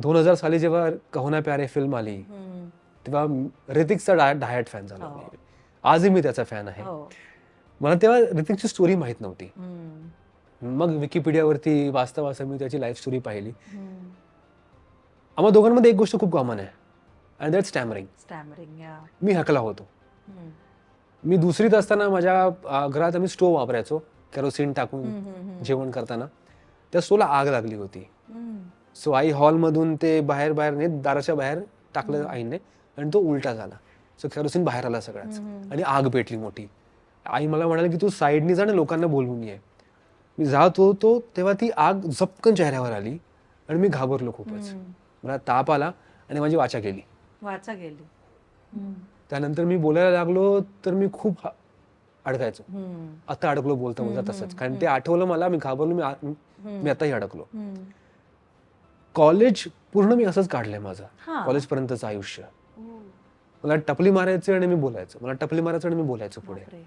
2000 साली जेव्हा कहो ना प्यारे फिल्म आली, तेव्हा ऋतिकचा डायट फॅन झालो. आजही मी त्याचा फॅन आहे. मला तेव्हा ऋतिकची स्टोरी माहित नव्हती. मग विकिपीडियावरती वाचता मी त्याची लाईफ स्टोरी पाहिली. आम्हा दोघांमध्ये एक गोष्ट खूप कॉमन आहे, अँड दॅट स्टॅमरिंग. मी हकला होतो. मी दुसरीत असताना माझ्या घरात आम्ही स्टोव्ह वापरायचो केरोसिन टाकून जेवण करताना. त्या स्टोव्हला आग लागली होती. सो आई हॉलमधून ते बाहेर दाराच्या बाहेर टाकलं आईने, आणि तो उलटा झाला. सो केरोसिन बाहेर आला सगळ्याच, आणि आग पेटली मोठी. आई मला म्हणाली की तू साईडनी जा आणि लोकांना बोलवून ये. मी जात होतो तेव्हा ती आग झपकन चेहऱ्यावर आली आणि मी घाबरलो खूपच. मला ताप आला आणि माझी वाचा गेली. त्यानंतर मी बोलायला लागलो तर मी खूप अडकायचो. आता अडकलो बोलता तसंच, कारण ते आठवलं मला. मी घाबरलो, मी आताही अडकलो. कॉलेज पूर्ण मी असंच काढलंय माझं, कॉलेज पर्यंतचं आयुष्य. मला टपली मारायचं आणि मी बोलायचो, पुढे.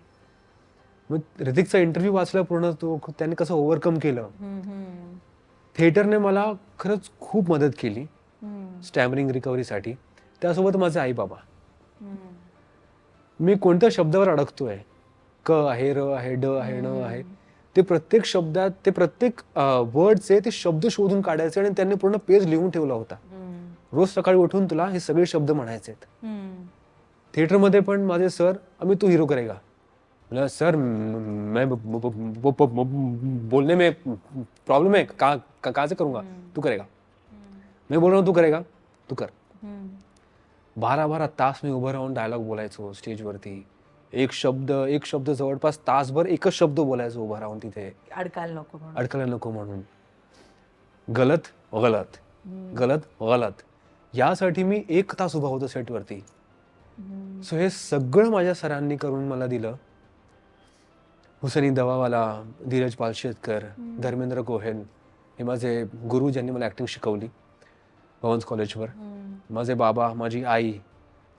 मग ऋतिकचा इंटरव्ह्यू वाचला पूर्ण, तो त्याने कसं ओव्हरकम केलं. थिएटरने मला खरंच खूप मदत केली स्टॅमरिंग रिकव्हरीसाठी. त्यासोबत माझे आई बाबा. मी कोणत्या शब्दावर अडकतोय, क आहे, र आहे, ड आहे, न आहे, ते प्रत्येक शब्दात, ते प्रत्येक वर्डचे ते शब्द शोधून काढायचे, आणि त्यांनी पूर्ण पेज लिहून ठेवला होता. रोज सकाळी उठून तुला हे सगळे शब्द म्हणायचे. थिएटरमध्ये पण माझे सर, अमित तू हिरो करेगा. मतलब सर मैं बोलने में प्रॉब्लम है, कहाँ से करूंगा, तू करेगा. मी बोल रहा हूं, तू करेगा, तू कर. हम्म. 12-12 तास मी उभं राहून डायलॉग बोलायचो स्टेजवरती. एक शब्द जवळपास तासभर एकच शब्द बोलायचो उभं राहून तिथे, अडकायला नको म्हणून. अडकायला नको म्हणून. गलत गलत गलत गलत यासाठी मी 1 तास उभा होतो सेटवरती. सो हे सगळं माझ्या सरांनी करून मला दिलं. हुसेनी दवावाला, धीरज पालशेतकर, धर्मेंद्र गोहेन हे माझे गुरु, ज्यांनी मला ऍक्टिंग शिकवली भवन्स कॉलेजवर. माझे बाबा, माझी आई,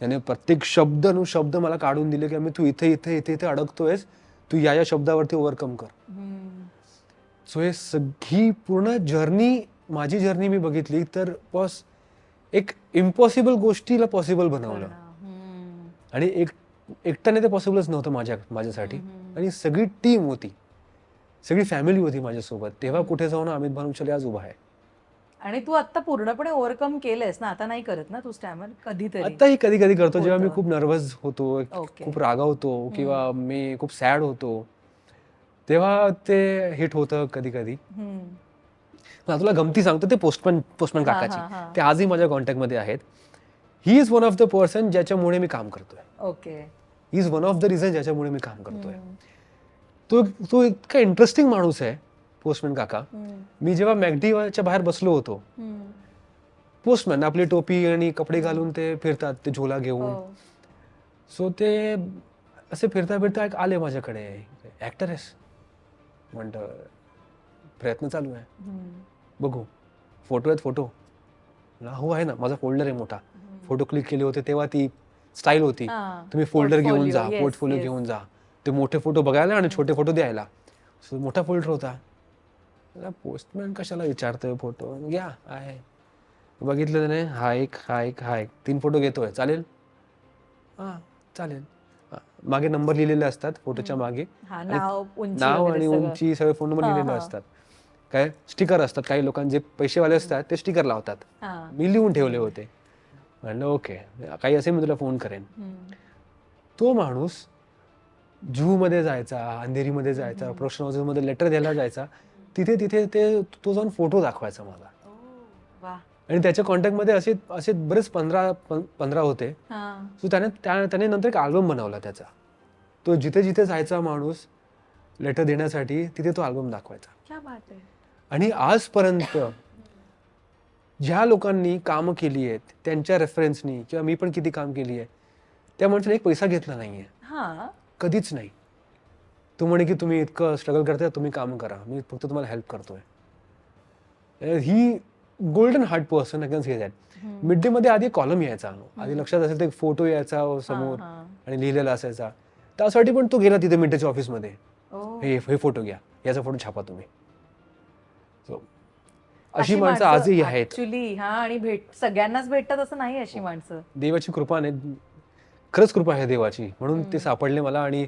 त्याने प्रत्येक शब्द मला काढून दिले की आम्ही तू इथे इथे इथे इथे अडकतोयस, तू या शब्दावरती ओव्हरकम कर. सो हे सगळी पूर्ण जर्नी, माझी जर्नी मी बघितली तर बॉस एक इम्पॉसिबल गोष्टीला पॉसिबल बनवलं. आणि एकट्याने ते पॉसिबलच नव्हतं माझ्यासाठी. आणि सगळी टीम होती, सगळी फॅमिली होती माझ्यासोबत. तेव्हा कुठे जाऊन अमित भानुशाली आज उभा आहे. आणि तू आता पूर्णपणे ओव्हरकम केलंयस ना, आता नाही करत ना तू स्टॅमर? कधीतरी आताही कधी कधी करतो, जेव्हा मी होतं. खूप नर्वस होतो, ओके. खूप रागावतो किंवा मी खूप सॅड होतो, तेव्हा ते हिट होतं कधी कधी. तुला गमती सांगतो, ते पोस्टमॅन काकाची, ते आजही माझ्या कॉन्टॅक्टमध्ये आहेत. He is one of the person ज्याच्यामुळे मी काम करतोय. Okay. He is one of the reason ज्याच्यामुळे मी काम करतोय. तो इतका इंटरेस्टिंग माणूस आहे पोस्टमॅन काका. मी जेव्हा मॅगडीच्या बाहेर बसलो होतो, पोस्टमॅन आपली टोपी आणि कपडे घालून ते फिरतात, ते झोला घेऊन. सो ते असे फिरता फिरता एक आले माझ्याकडे, ऍक्टर आहेस म्हणतं, प्रयत्न चालू आहे, बघू फोटो आहेत, फोटो हो आहे ना, माझा फोल्डर आहे मोठा, फोटो क्लिक केले होते तेव्हा ती स्टाईल होती, तुम्ही फोल्डर घेऊन जा, पोर्टफोलिओ घेऊन जा, ते मोठे फोटो बघायला आणि छोटे फोटो द्यायला. सो मोठा फोल्डर होता. पोस्टमॅन कशाला विचारतोय फोटो, घ्या आहे. बघितलं त्याने, हा एक 3 फोटो घेतोय, चालेल, हा चालेल. मागे नंबर लिहिलेले असतात फोटोच्या मागे, नाव आणि उंची सगळे फोन नंबर लिहिलेले असतात. काय स्टिकर असतात, काही लोकांचे पैसेवाले असतात ते स्टिकर लावतात, मी लिहून ठेवले होते. म्हणलं ओके, काही असेल मी तुला फोन करेन. तो माणूस जुहू मध्ये जायचा, अंधेरीमध्ये जायचा, प्रोडक्शन हाऊसमध्ये लेटर द्यायला जायचा, तिथे तिथे तो जाऊन फोटो दाखवायचा मला. आणि त्याच्या कॉन्टॅक्टमध्ये असे बरेच 15 होते. सो त्याने नंतर एक अल्बम बनवला त्याचा. तो जिथे जिथे जायचा माणूस लेटर देण्यासाठी, तिथे तो अल्बम दाखवायचा. आणि आजपर्यंत ज्या लोकांनी कामं केली आहेत त्यांच्या रेफरन्सनी, किंवा मी पण किती काम केली आहे, त्या माणसाने एक पैसा घेतला नाहीये, कधीच नाही. तू म्हणे की तुम्ही इतकं स्ट्रगल करताय, तुम्ही काम करा, मी फक्त तुम्हाला हेल्प करतोय. ही golden heart person, I can say that. Mid day मध्ये आधी कॉलम यायचा, आधी लक्षात असेल तर फोटो यायचा समोर आणि लिहिलेला असायचा. त्यासाठी पण तो गेला तिथे मिड डेच्या ऑफिसमध्ये, हे फोटो घ्या, याचा फोटो छापा तुम्ही. अशी माणसं आजही आहेत ऍक्च्युली. आणि सगळ्यांनाच भेटतात असं नाही, अशी माणसं. देवाची कृपा नाही, खरंच कृपा आहे देवाची, म्हणून ते सापडले मला आणि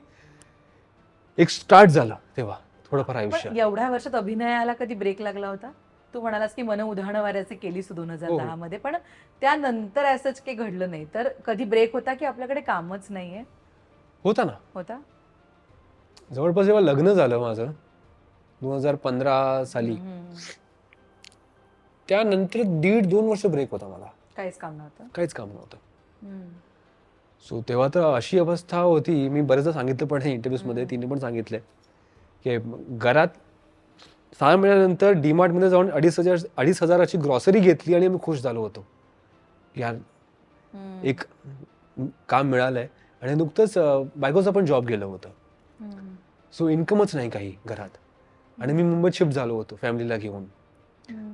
एक स्टार्ट झालं तेव्हा थोडंफार आयुष्य. एवढ्या वर्षात अभिनयाला कधी ब्रेक लागला होता? तू म्हणालास की मन उधाण वाऱ्याचे केलीस 2010 मध्ये, पण त्यानंतर असंच काही घडलं नाही, तर कधी ब्रेक होता की आपल्याकडे कामच नाहीये? होता ना, होता. जवळपास जेव्हा लग्न झालं माझं 2015 साली, त्यानंतर 1.5-2 वर्ष ब्रेक होता मला. काहीच काम नव्हतं. सो तेव्हा तर अशी अवस्था होती, मी बरेचदा सांगितलं पण इंटरव्ह्यूज मध्ये, तिने पण सांगितलंय की घरात 6 महिन्यानंतर डीमार्ट मध्ये जाऊन 2,500 ग्रॉसरी घेतली आणि मी खुश झालो होतो. यार एक काम मिळालंय. आणि नुकतंच बायकोचा पण जॉब गेलं होतं, सो इन्कमच नाही काही घरात. आणि मी मुंबईत शिफ्ट झालो होतो फॅमिलीला घेऊन.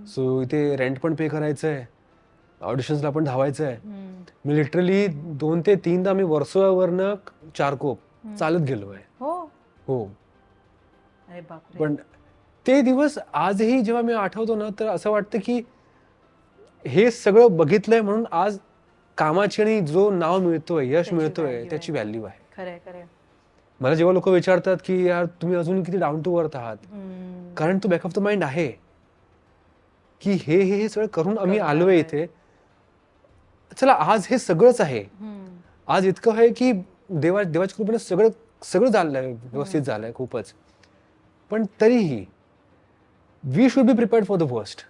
सो इथे रेंट पण पे करायचंय, ऑडिशन्सला पण धावायचंय. मी लिटरली 2 ते 3दा मी वर्सोवावरनं चारकोप चालत गेलोय. हो. पण ते दिवस आजही जेव्हा मी आठवतो ना, तर असं वाटतं की हे सगळं बघितलंय म्हणून आज कामाची आणि जो नाव मिळतोय, यश मिळतोय, त्याची व्हॅल्यू आहे. खरंय. मला जेव्हा लोक विचारतात की यार तुम्ही अजून किती डाऊन टू अर्थ आहात, कारण तो बॅक ऑफ द माइंड आहे की हे सगळं करून आम्ही आलोय इथे. चला आज हे सगळंच आहे, आज इतकं आहे की देवाच्या कृपेने सगळं झालंय, व्यवस्थित झालंय खूपच. पण तरीही we should be prepared for the worst.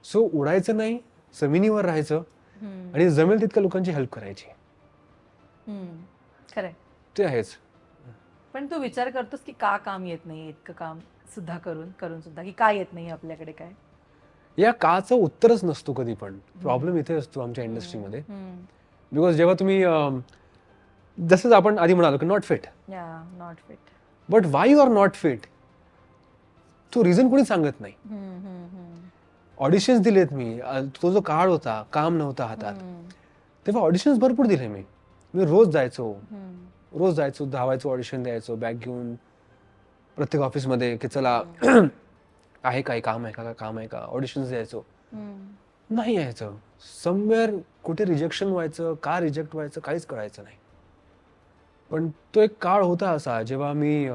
So उडायचं नाही, जमिनीवर राहायचं आणि जमेल तितक्या लोकांची हेल्प करायची. खरंय. ते आहेच. पण तू विचार करतोस की का काम येत नाही इतकं काम सुद्धा करून सुद्धा, की का येत नाही आपल्याकडे काय? या काचं उत्तरच नसतो कधी पण. प्रॉब्लेम इथे असतो आमच्या इंडस्ट्रीमध्ये. बिकॉज जेव्हा तुम्ही जसंच आपण आधी म्हणालो की not fit, not fit. But why you are not fit तो रिझन कोणी सांगत नाही. ऑडिशन्स दिलेत मी, तो जो काळ होता, काम नव्हता हातात, तेव्हा ऑडिशन्स भरपूर दिले मी. रोज जायचो, धावायचो, ऑडिशन द्यायचो, बॅग घेऊन प्रत्येक ऑफिसमध्ये की चला आहे काय, काम आहे का, ऑडिशन्स द्यायचो. नाही यायचं. समवेअर कुठे रिजेक्शन व्हायचं, का रिजेक्ट व्हायचं काहीच कळायचं नाही. पण तो एक काळ होता असा जेव्हा मी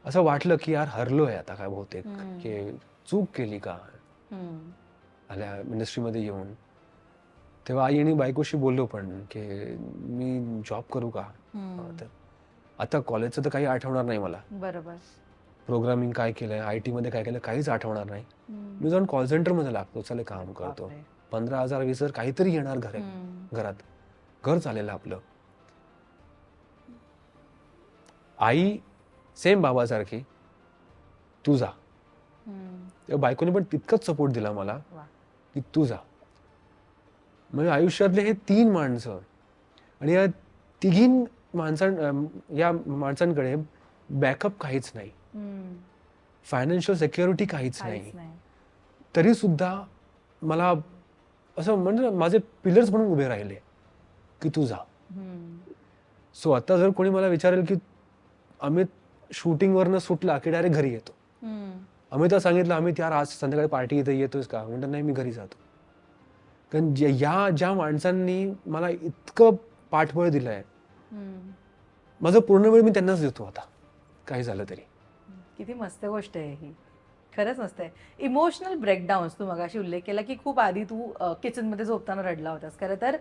असं वाटलं की यार हरलोय आता काय बहुतेक, की चूक केली का आल्या इंडस्ट्रीमध्ये येऊन. तेव्हा आई आणि बायकोशी बोललो पण की मी जॉब करू का. तर आता कॉलेजचं तर काही आठवणार नाही मला, बरोबर. प्रोग्रामिंग काय केलंय, IT मध्ये काय केलं काहीच आठवणार नाही. मी जाऊन कॉल सेंटरमध्ये लागतो, चले काम करतो, 15,000 20,000 काहीतरी येणार घरात, घर चालेल आपलं. आई सेम बाबासारखी, तू जा. तेव्हा बायकोने पण तितकंच सपोर्ट दिला मला की तू जा. म्हणजे आयुष्यातले हे 3 माणसं आणि या तिघी या माणसांकडे बॅकअप काहीच नाही, फायनान्शियल सिक्युरिटी काहीच नाही, तरी सुद्धा मला असं म्हणजे माझे पिलर्स म्हणून उभे राहिले की तू जा. सो आता जर कोणी मला विचारेल की अमित शूटिंगवरनं सुटला की डायरेक्ट घरी येतो, अमितला सांगितलं अमित यार आज संध्याकाळी पार्टी इथे येतोयस का, म्हणतात नाही मी घरी जातो. कारण ज्या माणसांनी मला इतकं पाठबळ दिलंय, माझं पूर्ण वेळ मी त्यांनाच देतो आता काही झालं तरी. किती मस्त गोष्ट आहे ही, खरंच मस्त आहे. इमोशनल ब्रेकडाऊन्स तू मगाशी उल्लेख केला की खूप आधी तू किचनमध्ये झोपताना रडला होतास. खरं तर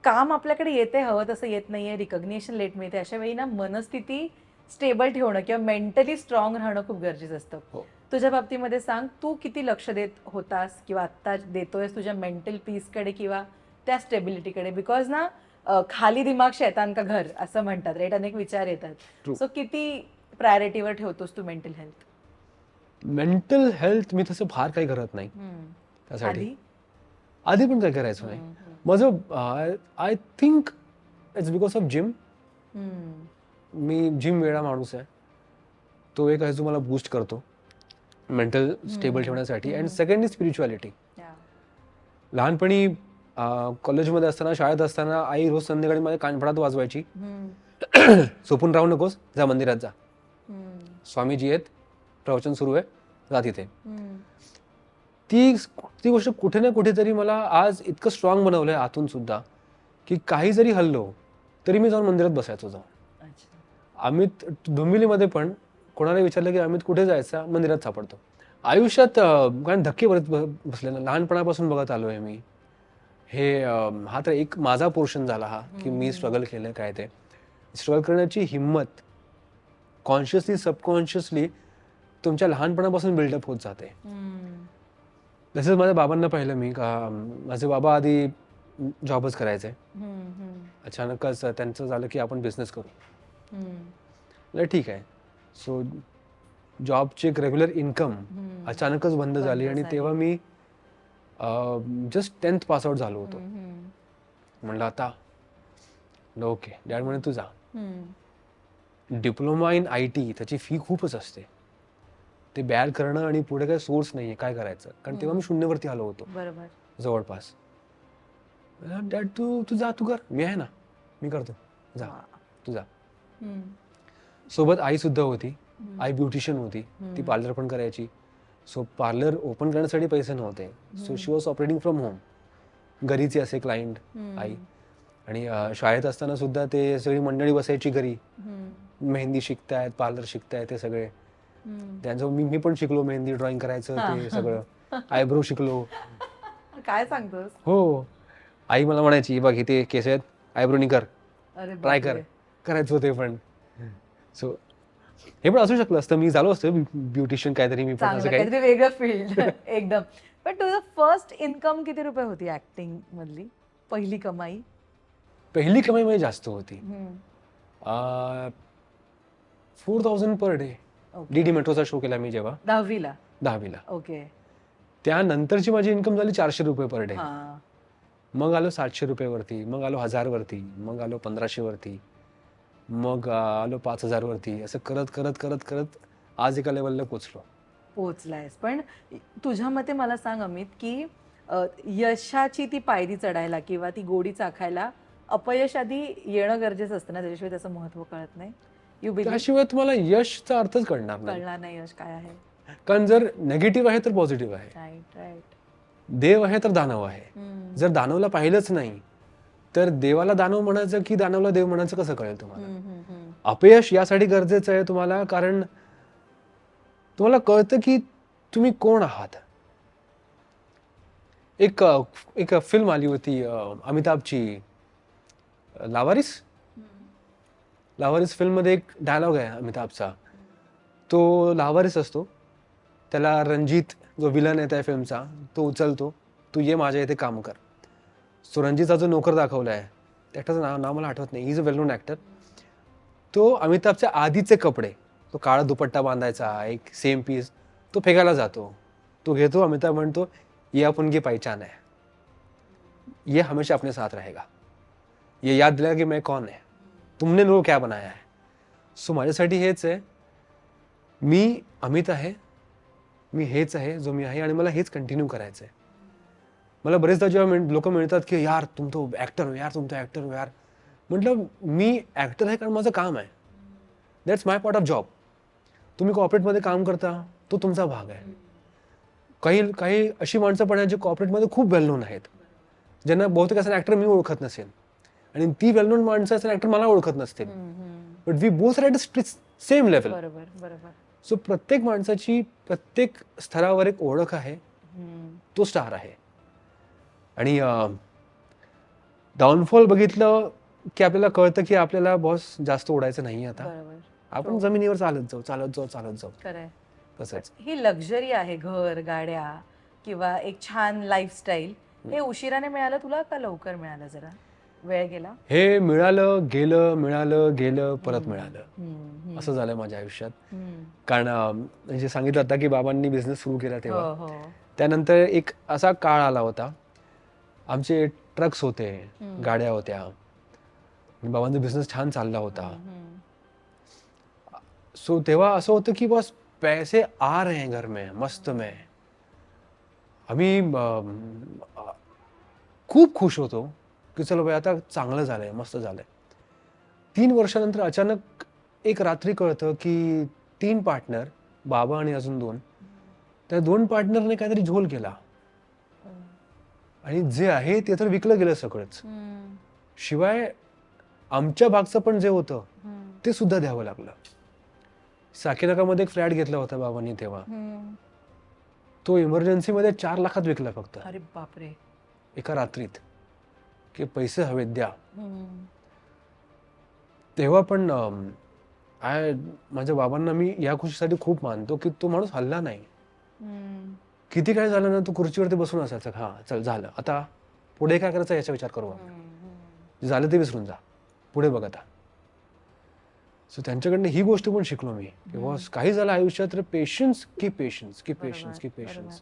काम आपल्याकडे येते हवं तसं येत नाहीये, रिकग्निशन लेट मिळते, अशा वेळी ना मनस्थिती स्टेबल ठेवणं किंवा मेंटली स्ट्रॉंग राहणं खूप गरजेचं असतं. तुझ्या बाबतीमध्ये सांग, तू किती लक्ष देत होतास किंवा आत्ता देतोयस तुझ्या मेंटल पीसकडे किंवा त्या स्टेबिलिटीकडे? बिकॉज ना खाली दिमाग शैतान का घर असं म्हणतात, राईट? अनेक विचार येतात. सो किती प्रायोरिटीवर ठेवतोस तू मेंटल हेल्थ? मेंटल हेल्थ मी तसं फार काही करत नाही त्यासाठी. आधी पण काय करायचं नाही माझं. I think it's because of gym. Me gym वेळा माणूस आहे, तो एक आहे जो मला बूस्ट करतो मेंटल स्टेबल ठेवण्यासाठी. And second is spirituality. लहानपणी कॉलेजमध्ये असताना, शाळेत असताना आई रोज संध्याकाळी माझ्या कानफडात वाजवायची, झोपून राहू नकोस, जा मंदिरात जा, स्वामीजी आहेत, प्रवचन सुरू आहे, जा तिथे. ती गोष्ट कुठे ना कुठेतरी मला आज इतकं स्ट्रॉंग बनवलंय आतून सुद्धा की काही जरी हल्लो तरी मी जाऊन मंदिरात बसायचो जाऊन. अमित डोंबिवलीमध्ये पण कोणाला विचारलं की अमित कुठे जायचा, मंदिरात सापडतो. आयुष्यात कारण धक्के बसले ना, लहानपणापासून बघत आलोय मी हे. हा तर एक माझा पोर्शन झाला हा की मी स्ट्रगल केलं. काय ते स्ट्रगल करण्याची हिंमत कॉन्शियसली सबकॉन्शियसली तुमच्या लहानपणापासून बिल्डअप होत जाते. तसंच माझ्या बाबांना पाहिलं मी का माझे बाबा आधी जॉबच करायचे, अचानकच त्यांचं झालं की आपण बिझनेस करू. ठीक आहे. सो जॉबची एक रेग्युलर इन्कम अचानकच बंद झाली आणि तेव्हा मी जस्ट 10th पास आउट झालो होतो. म्हणलं आता ओके. डॅड म्हणे तू जा. डिप्लोमा इन IT त्याची फी खूपच असते, ते बॅर करणं आणि पुढे काही सोर्स नाहीये काय करायचं, कारण तेव्हा मी शून्यवरती आलो होतो जवळपास. डॅड तू जा, तू कर, मी आहे ना, मी करतो, जा तू जा. सोबत आई सुद्धा होती. आई ब्युटिशियन होती, ती पार्लर पण करायची. सो पार्लर ओपन करण्यासाठी पैसे नव्हते, so she was operating from home. घरीचे असे क्लायंट आई. आणि शाळेत असताना सुद्धा ते सगळी मंडळी बसायची घरी, मेहंदी शिकतायत, पार्लर शिकतायत, ते सगळे त्यांचं मी पण शिकलो, मेहंदी ड्रॉइंग करायचं ते सगळं, आयब्रो शिकलो. काय सांगतोस? हो. आई मला म्हणायची बघ इथे केस आहेत, आयब्रोनी कर, ट्राय कर, करायचं ते पण. सो हे पण असू शकलं असतं, मी झालो असतं ब्युटिशियन काहीतरी, मी पण चांगलं असं काही. काहीतरी वेगळं फील्ड एकदम. पण तुझं फर्स्ट इन्कम किती रुपये होती ऍक्टिंग मधली पहिली कमाई? पहिली कमाई माझी जास्त होती, हम्म. 4000 पर डे. Okay. डीडी मेट्रोचा शो केला मी जेव्हा 10वीला. 10वीला. ओके. त्यानंतरची माझी इन्कम झाली 400 रुपये पर डे. हा. मग आलो 700 रुपये वरती, मग आलो 1000 वरती, मग आलो 1500 वरती, मग आलो 5000 वरती. असं करत करत करत करत आज एका लेवलला पोचलो. पोचलायस. पण तुझ्या मते मला सांग अमित की यशाची ती पायरी चढायला किंवा ती गोडी चाखायला अपयश आधी येणं गरजेचं असतं ना, त्याच्याशिवाय त्याचं महत्व कळत नाही. You believe? त्याशिवाय तुम्हाला यशचा अर्थच कळणार नाही. कळणार नाही यश काय आहे. कारण जर नेगेटिव्ह आहे तर पॉझिटिव्ह आहे, राईट राईट. देव आहे तर दानव आहे. जर दानवला पाहिलंच नाही तर देवाला दानव म्हणायचं की दानवला देव म्हणायचं कसं कळेल तुम्हाला? अपयश यासाठी गरजेचं आहे तुम्हाला, कारण तुम्हाला कळतं की तुम्ही कोण आहात. एक फिल्म आली होती अमिताभची, लावारिस. लावारिस फिल्म मध्ये एक डायलॉग आहे अमिताभचा. तो लावारिस असतो, त्याला रणजित जो विलन आहे त्या फिल्मचा तो उचलतो, तू ये माझ्या इथे काम कर. सो रणजितचा जो नोकर दाखवला आहे, त्याचं नाव मला आठवत नाही, he is a well non actor. तो अमिताभच्या आधीचे कपडे, तो काळा दुपट्टा बांधायचा, एक सेम पीस, तो फेकायला जातो. तो घेतो, अमिताभ म्हणतो ये अपन की पहचान है, ये हमेशा अपने साथ रहेगा, ये याद दिला की मैं कौन है, तुमने लोग क्या बनाया है. सो माझ्यासाठी हेच आहे, मी अमित आहे, मी हेच आहे जो मी आहे आणि मला हेच कंटिन्यू करायचं आहे. मला बरेचदा जेव्हा लोक मिळतात की यार तुम तो ॲक्टर हो यार, तुम तो ॲक्टर हो यार, म्हटलं मी ॲक्टर आहे कारण माझं काम आहे. That's my part of job. तुम्ही कॉर्पोरेटमध्ये काम करता, तो तुमचा भाग आहे. काही काही अशी माणसं पण आहेत जे कॉर्पोरेटमध्ये खूप वेल नोन आहेत, ज्यांना बहुतेक असं ॲक्टर मी ओळखत नसेल, आणि ती वेल नोन माणसं असं ॲक्टर मला ओळखत नसतील. But we both are at same level. बरोबर बरोबर. सो प्रत्येक माणसाची प्रत्येक स्तरावर एक ओळख आहे, तो स्टार आहे. आणि डाऊनफॉल बघितलं की आपल्याला कळतं की आपल्याला बॉस जास्त ओढायचं नाही आता, आपण जमिनीवर चालत जाऊ चालत जाऊ चालत जाऊ. खरंय. तसंच ही लक्झरी आहे, घर गाड्या किंवा एक छान लाईफस्टाईल, हे उशिराने मिळालं तुला का लवकर मिळालं? जरा वेळ गेला? हे मिळालं गेलं, मिळालं गेलं, परत मिळालं, असं झालं माझ्या आयुष्यात. कारण म्हणजे सांगितलं आता की बाबांनी बिझनेस सुरू केला तेव्हा, त्यानंतर एक असा काळ आला होता, आमचे ट्रक्स होते, गाड्या होत्या, बाबांचा बिझनेस छान चालला होता. सो तेव्हा असं होतं की बस पैसे आ रहे हैं घर में मस्त में. आम्ही खूप खुश होतो की चलो भाई आता चांगलं झालंय, मस्त झालंय. 3 वर्षानंतर अचानक एक रात्री कळतं की 3 पार्टनर, बाबा आणि अजून 2, त्या 2 पार्टनरने काहीतरी झोल केला आणि जे आहे ते तर विकलं गेलं सगळंच. शिवाय आमच्या भागचं पण जे होतं ते सुद्धा द्यावं लागलं. साकीनाकामध्ये एक फ्लॅट घेतला होता बाबांनी तेव्हा, तो इमर्जन्सीमध्ये 4 लाखात विकला फक्त. अरे बापरे. एका रात्रीत, की पैसे हवेत द्या. तेव्हा पण माझ्या बाबांना मी या खुशीसाठी खूप मानतो की तो माणूस हल्ला नाही. किती काय झालं ना, तो खुर्चीवरती बसून असायचं, हा चल झालं, आता पुढे काय करायचं याचा विचार करू आपण, झालं ते विसरून जा, पुढे बघ आता. सो त्यांच्याकडनं ही गोष्ट पण शिकलो मी की बॉस काही झालं आयुष्यात तर पेशन्स की पेशन्स की पेशन्स की पेशन्स.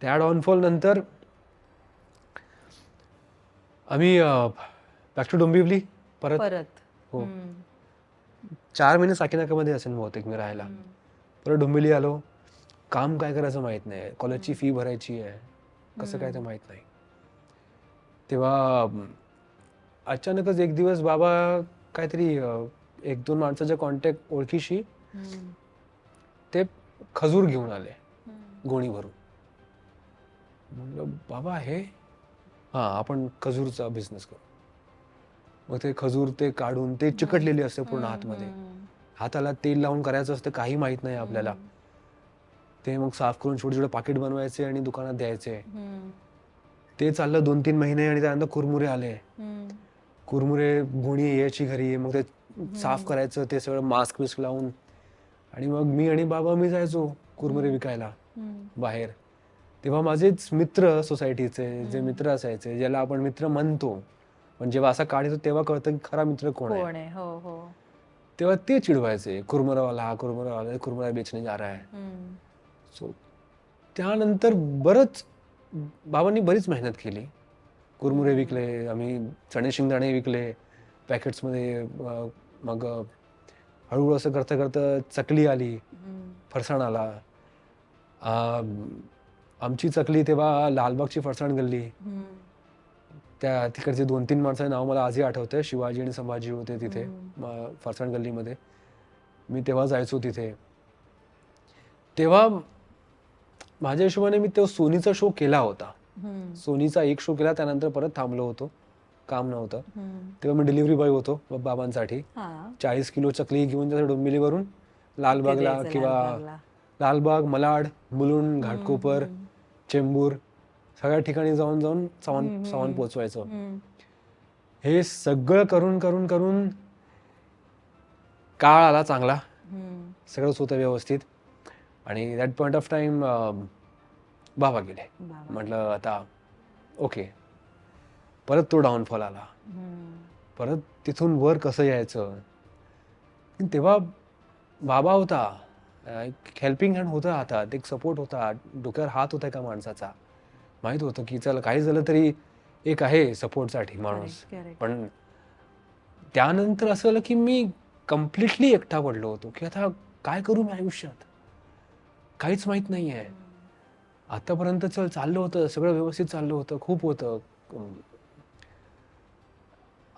त्या डाऊनफॉल नंतर आम्ही बॅक टू डोंबिवली परत. हो, 4 महिने साकीनाकामध्ये असेल बहुतेक मी राहायला. परत डोंबिवली आलो. काम काय करायचं माहित नाही, कॉलेजची फी भरायची आहे, कसं काय ते माहित नाही. तेव्हा अचानकच एक दिवस बाबा काहीतरी 1-2 माणसाच्या कॉन्टॅक्ट ओळखीशी ते खजूर घेऊन आले गोणी भरून. म्हणलं बाबा हे, हा आपण खजूरचा बिझनेस करू. मग ते खजूर ते काढून, ते चिकटलेले असते पूर्ण हातमध्ये, हाताला तेल लावून करायचं असतं, काही माहित नाही आपल्याला. ते मग साफ करून छोटे छोटे पाकिट बनवायचे आणि दुकानात द्यायचे. ते चाललं 2-3 महिने आणि त्यानंतर कुरमुरे आले. कुरमुरे गोणी यायची घरी, मग ते साफ करायचं ते सगळं मास्क बिस्क लावून. आणि मग मी आणि बाबा मी जायचो कुरमुरे विकायला बाहेर. तेव्हा माझेच मित्र सोसायटीचे जे मित्र असायचे, ज्याला आपण मित्र म्हणतो, पण जेव्हा असा काढ येतो तेव्हा कळतं की खरा मित्र कोण आहे. कोण आहे. हो हो. तेव्हा ते चिडवायचे, कुरमुरावाला कुरमुरा बेचने जा रहा है. सो त्यानंतर बाबांनी बरीच मेहनत केली. कुरमुरे विकले आम्ही, चणे शेंगदाणे विकले पॅकेट्समध्ये. मग हळूहळू असं करता करता चकली आली, फरसाण आला. आमची चकली तेव्हा लालबागची फरसाण गल्ली, त्या तिकडचे 2-3 माणसांचे नाव मला आजही आठवतंय. शिवाजी आणि संभाजी होते तिथे फरसाण गल्लीमध्ये. मी तेव्हा जायचो तिथे. तेव्हा माझ्या हिशोबाने मी तो सोनीचा शो केला होता. सोनीचा एक शो केला, त्यानंतर परत थांबलो होतो, काम नव्हतं. तेव्हा मी डिलिव्हरी बॉय होतो बाबांसाठी. 40 किलो चकली घेऊन जायचो डोंबिवलीवरून लालबागला, किंवा लालबाग, malaड, मुलुंड, घाटकोपर, चेंबूर सगळ्या ठिकाणी जाऊन जाऊन सामान पोचवायचं. हे सगळं करून करून करून काळ आला चांगला, सगळंच होतं व्यवस्थित. आणि दॅट पॉइंट ऑफ टाइम बाबा गेले. म्हटलं आता ओके, परत तो डाऊनफॉल आला. परत तिथून वर कसं यायचं. तेव्हा बाबा होता, एक हेल्पिंग हँड होता हातात, एक सपोर्ट होता, डोक्यावर हात होता एका माणसाचा. माहित होतं की चला काही झालं तरी एक आहे सपोर्टसाठी माणूस. पण त्यानंतर असं झालं की मी कम्प्लिटली एकटा पडलो होतो की आता काय करू मी आयुष्यात, काहीच माहित नाहीये. आतापर्यंत चाललं होतं, सगळं व्यवस्थित चाललं होतं, खूप होतं.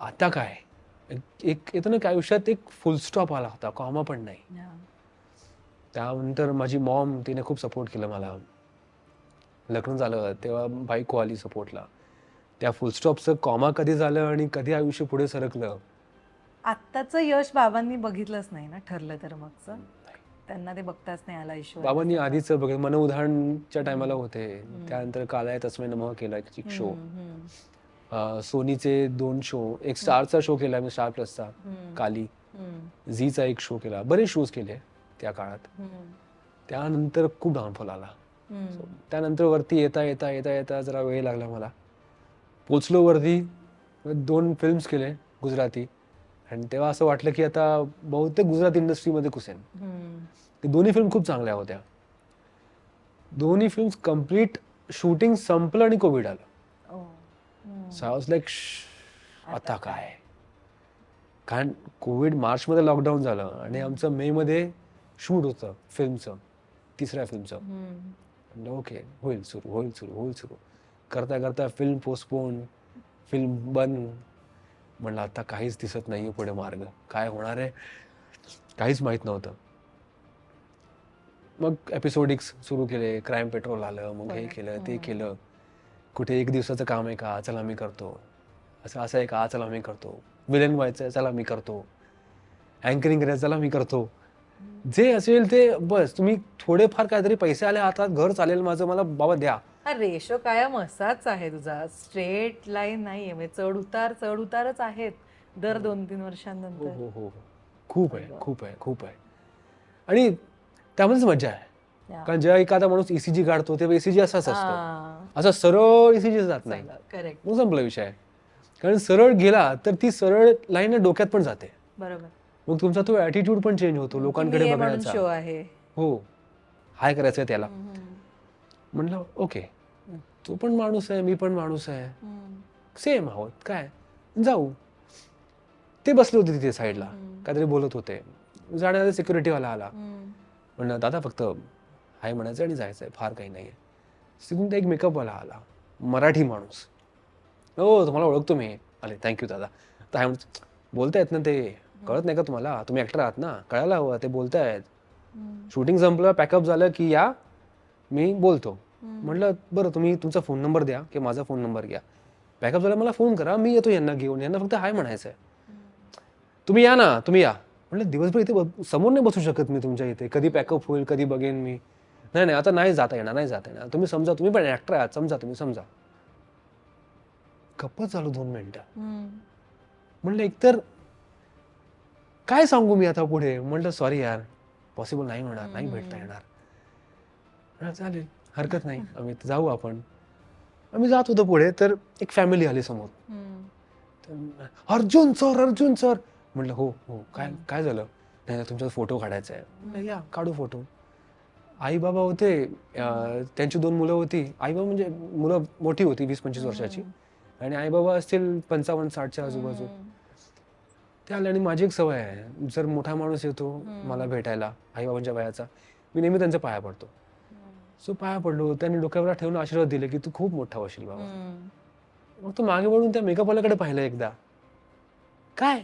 आता काय एक येतं ना की आयुष्यात एक फुल स्टॉप आला होता, कॉमा पण नाही. त्यानंतर माझी मॉम, तिने खूप सपोर्ट केलं मला. लग्न झालं तेव्हा बायको आली सपोर्टला. त्या फुलस्टॉपचं कॉमा कधी झालं आणि कधी आयुष्य पुढे सरकलं. आत्ताचं यश बाबांनी बघितलंच नाही ना, ठरलं तर मगच त्यांना ते बघताच नाही आला ईश्वर. बाबांनी आधीच बघितलं, मन उदाहरणच्या टायमाला होते. त्यानंतर कालाय तस्मै नमः केला एक शो. सोनीचे 2 शो, एक स्टारचा शो केला मी, स्टार प्लसचा काली. झीचा एक शो केला, बरेच शोज केले त्या काळात. त्यानंतर खूप डाऊनफॉल आला. त्यानंतर वरती येता येता येता येता जरा वेळ लागला मला. पोचलो वरती, 2 फिल्म्स केले गुजराती. आणि तेव्हा असं वाटलं की आता बहुतेक गुजरात इंडस्ट्रीमध्ये घुसेन. ते दोन्ही फिल्म खूप चांगल्या होत्या. दोन्ही फिल्म्स कम्प्लीट शूटिंग संपलं आणि कोविड आलं. सो आय वॉज लाईक आता काय. कारण कोविड मार्चमध्ये लॉकडाऊन झालं आणि आमचं मे मध्ये शूट होतं फिल्मचं, 3ऱ्या फिल्मचं. ओके, होईल सुरू करता करता फिल्म पोस्टपोन, फिल्म बंद. म्हणलं आता काहीच दिसत नाहीये पुढे मार्ग, काय होणार आहे काहीच माहित नव्हतं. मग एपिसोडिक्स सुरू केले, क्राईम पेट्रोल आलं, मग हे केलं ते केलं. कुठे 1 दिवसाचं काम आहे का, चला मी करतो. असं आहे का, चला मी करतो. विलन व्हायचं, चला मी करतो. अँकरिंग करायचं, चला मी करतो. जे असेल ते बस, तुम्ही थोडेफार काहीतरी पैसे आले हातात, घर चालेल माझं, मला बाबा द्या. हा रेशो कायम असाच आहे तुझा, स्ट्रेट लाईन नाहीये, म्हणजे चढ उतारच आहेत दर 2-3 वर्षांनंतर. हो हो, खूप आहे. आणि त्यामध्येच मजा आहे. कारण जेव्हा एखादा माणूस ECG काढतो तेव्हा ECG असाच असतो, असा सरळ ECG जात नाही. करेक्ट, मग संपला विषय. कारण सरळ गेला तर ती सरळ लाईन डोक्यात पण जाते. बरोबर. मग तुमचा तो ऍटिट्यूड पण चेंज होतो लोकांकडे बघण्याचा. शो आहे, हो, हाय करायचंय त्याला. म्हणलं ओके, तो पण माणूस आहे, मी पण माणूस आहे, सेम आहोत, काय जाऊ. ते बसले होते तिथे साईडला, काहीतरी बोलत होते. जाण्याचा सिक्युरिटीवाला आला. म्हणलं दादा फक्त हाय म्हणायचं आणि जायचंय, फार काही नाहीये. तिथून एक मेकअपवाला आला, मराठी माणूस. हो, तुम्हाला ओळखतो मी. आले, थँक्यू दादा. तर हाय बोलतायत ना, ते कळत नाही का तुम्हाला, तुम्ही ऍक्टर आहात ना, कळायला हवं. ते बोलतायत शूटिंग संपलं, पॅकअप झालं की या, मी बोलतो. म्हटलं बरं, तुम्ही तुमचा फोन नंबर द्या की माझा फोन नंबर घ्या. पॅकअप झाला मला फोन करा, मी येतो यांना घेऊन. यांना फक्त हाय म्हणायचंय. तुम्ही या ना, तुम्ही या. म्हटलं दिवसभर इथे समोर नाही बसू शकत मी तुमच्या इथे, कधी पॅकअप होईल, कधी बघेन मी. नाही आता नाही जाता येणार. तुम्ही समजा, तुम्ही पण ऍक्टर आहात, तुम्ही समजा. गप्पच झालो 2 मिनिटं. म्हणलं एकतर काय सांगू मी आता पुढे. म्हटलं सॉरी यार, पॉसिबल नाही होणार, नाही भेटता येणार. चालेल, हरकत नाही, अमित जाऊ आपण. आम्ही जात होतो पुढे, तर एक फॅमिली आली समोर. Arjun sir, Arjun sir. म्हटलं हो हो, काय काय झालं. नाही तुमचा फोटो काढायचा आहे. म्हटलं या काढू फोटो. आई बाबा होते, त्यांची 2 मुलं होती. आई बाबा म्हणजे मुलं मोठी होती 20-25 वर्षाची, आणि आई बाबा असतील 55-60च्या आजूबाजू. ते आले. आणि माझी एक सवय आहे, जर मोठा माणूस येतो मला भेटायला आई बाबांच्या वयाचा, मी नेहमी त्यांच्या पाया पडतो. सो पाया पडलो. त्यांनी डोक्यावर ठेवून आशीर्वाद दिले की तू खूप मोठा होशील बाबा. मग तो मागे वळून त्या मेकअपवाल्याकडे पाहिलं एकदा. काय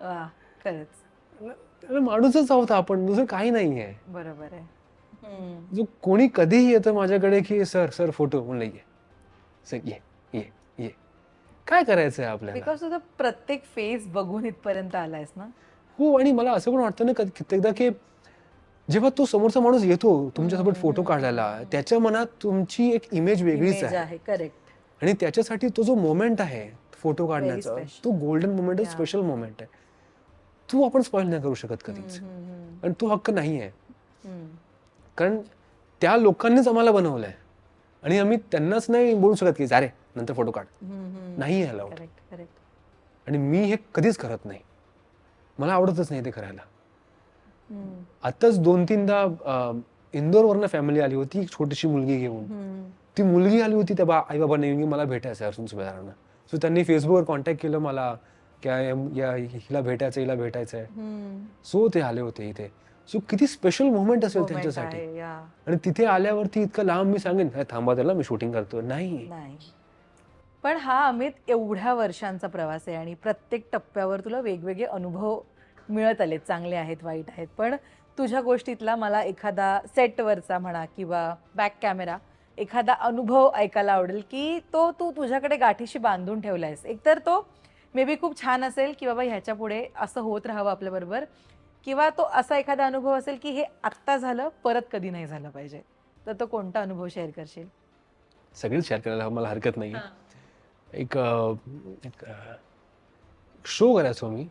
वा, खरंच माणूसच आहोत आपण, दुसरं काही नाहीये. बरोबर आहे. जो कोणी कधीही येतं माझ्याकडे की सर सर फोटो, म्हणलं ये सर, ये ये ये. काय करायचंय आपल्याला. बिकॉज तुझा प्रत्येक फेस बघून इथपर्यंत आलायस ना. हो, आणि मला असं पण वाटतं ना कित्येकदा की जेव्हा तो समोरचा माणूस येतो तुमच्यासोबत फोटो काढायला, त्याच्या मनात तुमची एक इमेज वेगळीच Image आहे. आहे, करेक्ट. आणि त्याच्यासाठी तो जो मोमेंट आहे फोटो काढण्याचा, special. तो गोल्डन मोमेंट आहे, स्पेशल मोमेंट आहे. तो आपण स्पॉइल नाही करू शकत कधीच. आणि तो हक्क नाही आहे, कारण त्या लोकांनीच आम्हाला बनवलंय, आणि आम्ही त्यांनाच नाही बोलू शकत की अरे नंतर फोटो काढ. नाही अलाउड. Correct correct. आणि मी हे कधीच करत नाही, मला आवडतच नाही ते करायला. आताच 2-3दा इंदोरवरनं फॅमिली आली होती, एक छोटीशी मुलगी घेऊन. ती मुलगी आली होती, त्या आई बाबांनी मला भेटायचं अर्जुन सुभेदारांना. सो त्यांनी फेसबुकवर कॉन्टॅक्ट केलं मला, काय हिला भेटायचं, हिला भेटायचंय. सो ते आले होते इथे. सो किती स्पेशल मोमेंट असेल त्यांच्यासाठी. आणि तिथे आल्यावरती इतकं लांब मी सांगेन थांबा त्याला मी शूटिंग करतो, नाही. पण हा अमित एवढ्या वर्षांचा प्रवास आहे, आणि प्रत्येक टप्प्यावर तुला वेगवेगळे अनुभव मिळत आले, चांगले आहेत, वाईट आहेत. पण तुझ्या गोष्टीतला मला एखादा सेटवरचा म्हणा किंवा बॅक कॅमेरा एखादा अनुभव ऐकायला आवडेल की तो तू तुझ्याकडे गाठीशी बांधून ठेवलायस. एकतर तो मे बी खूप छान असेल की बाबा ह्याच्या पुढे असं होत राहावं आपल्याबरोबर, किंवा तो असा एखादा अनुभव असेल की हे आत्ता झालं, परत कधी नाही झालं पाहिजे. तर तो कोणता अनुभव शेअर करशील. सगळीच शेअर करायला मला हरकत नाही. एक शो करायचो मी,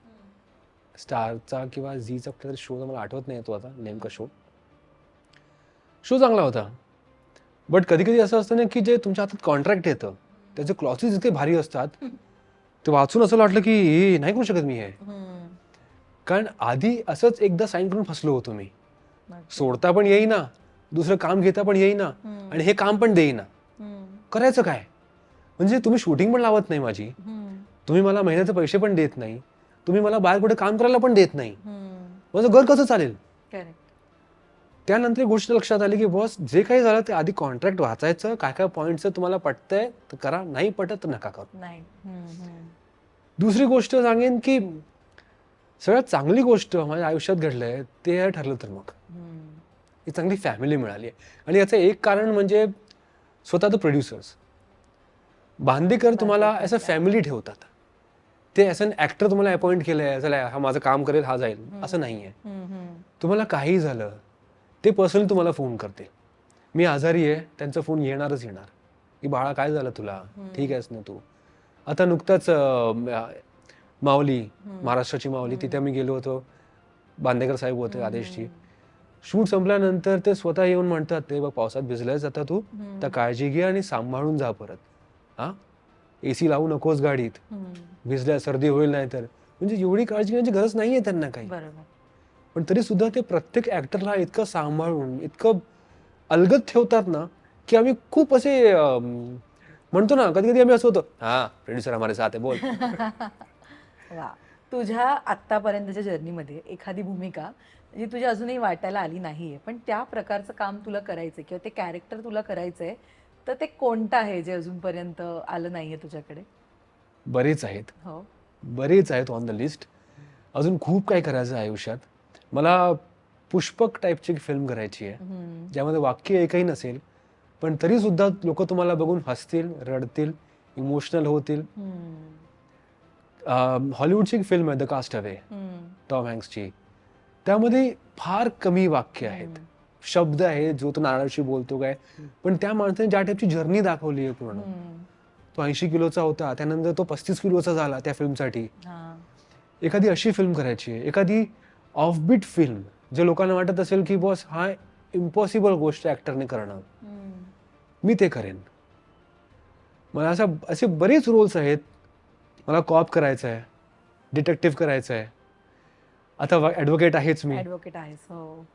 स्टारचा किंवा झीचा कुठेतरी शो, मला आठवत नाही तो आता नेमका शो चांगला होता. बट कधी कधी असं असतं ना की जे तुमच्या हातात कॉन्ट्रॅक्ट येतं त्याचे क्लॉसेस इतके भारी असतात, ते वाचून असं वाटलं की हे नाही करू शकत मी हे. कारण आधी असंच एकदा साईन करून फसलो होतो मी. सोडता पण येईना, दुसरं काम घेता पण येईना, आणि हे काम पण देईना. करायचं काय. म्हणजे तुम्ही शूटिंग पण लावत नाही माझी, तुम्ही मला महिन्याचे पैसे पण देत नाही, तुम्ही मला बाहेर कुठे काम करायला पण देत नाही, माझं घर कसं चालेल. त्यानंतर एक गोष्ट लक्षात आली की बॉस जे काही झालं ते आधी कॉन्ट्रॅक्ट वाचायचं, काय काय पॉईंटचं तुम्हाला पटतंय तर करा, नाही पटत तर नका करू. दुसरी गोष्ट सांगेन की सगळ्यात चांगली गोष्ट माझ्या आयुष्यात घडलंय ते ठरलं तर मग ही चांगली फॅमिली मिळाली आहे. आणि याचं एक कारण म्हणजे स्वतः प्रोड्युसर्स बांदेकर तुम्हाला ॲज अ फॅमिली ठेवतात. ते ॲज अन ॲक्टर तुम्हाला अपॉइंट केलंय, चला हा माझं काम करेल, हा जाईल, असं नाही आहे. तुम्हाला काही झालं ते पर्सनली तुम्हाला फोन करते. मी आजारी आहे, त्यांचा फोन येणारच येणार की बाळा काय झालं तुला, ठीक आहेस ना तू. आता नुकताच माऊली, महाराष्ट्राची माऊली, तिथे मी गेलो होतो, बांदेकर साहेब होते, आदेशजी. शूट संपल्यानंतर ते स्वतः येऊन म्हणतात ते बघ पावसात भिजलायस आता तू, तर काळजी घे आणि सांभाळून जा परत. हा AC लावू नकोस गाडीत, भिजल्या सर्दी होईल नाही तर. म्हणजे एवढी काळजी घेण्याची गरज नाहीये त्यांना काही. पण तरी सुद्धा ते प्रत्येक ऍक्टरला इतकं सांभाळून इतकं अलगद ठेवतात ना की आम्ही खूप असे म्हणतो ना, कधी कधी आम्ही असं होतो, हा प्रोड्युसर हमारे साथ है बोल. वा. तुझ्या आत्तापर्यंतच्या जर्नीमध्ये एखादी भूमिका जी तुझ्या अजूनही वाटायला आली नाहीये, पण त्या प्रकारचं काम तुला करायचंय किंवा ते कॅरेक्टर तुला करायचंय, तर ते कोणतं आहे जे अजूनपर्यंत आलं नाहीये तुझ्याकडे. बरेच आहेत. हो, बरेच आहेत ऑन द लिस्ट. अजून खूप काही करायचं आहे आयुष्यात. मला पुष्पक टाईपची फिल्म करायची आहे, ज्यामध्ये वाक्य एकही नसेल, पण तरी सुद्धा लोक तुम्हाला बघून हसतील, रडतील, इमोशनल होतील. हॉलिवूडची एक फिल्म आहे द कास्टअवे, टॉम हँक्सची. त्यामध्ये फार कमी वाक्य आहेत, शब्द आहेत, जो तो नारळाशी बोलतो काय, पण त्या माणसाने ज्या टाईपची जर्नी दाखवली आहे पूर्ण, तो 80 किलोचा होता, त्यानंतर तो 35 किलोचा झाला त्या फिल्मसाठी. हा. एखादी अशी फिल्म करायची आहे, एखादी ऑफबीट फिल्म, जे लोकांना वाटत असेल की बॉस हा इम्पॉसिबल गोष्ट ऍक्टरने करणं, मी ते करेन. मला असे बरेच रोल्स आहेत. मला कॉप करायचं आहे, डिटेक्टिव्ह करायचं आहे, आता ऍडव्होकेट आहेच मी. ऍडव्होकेट आहेस. हो.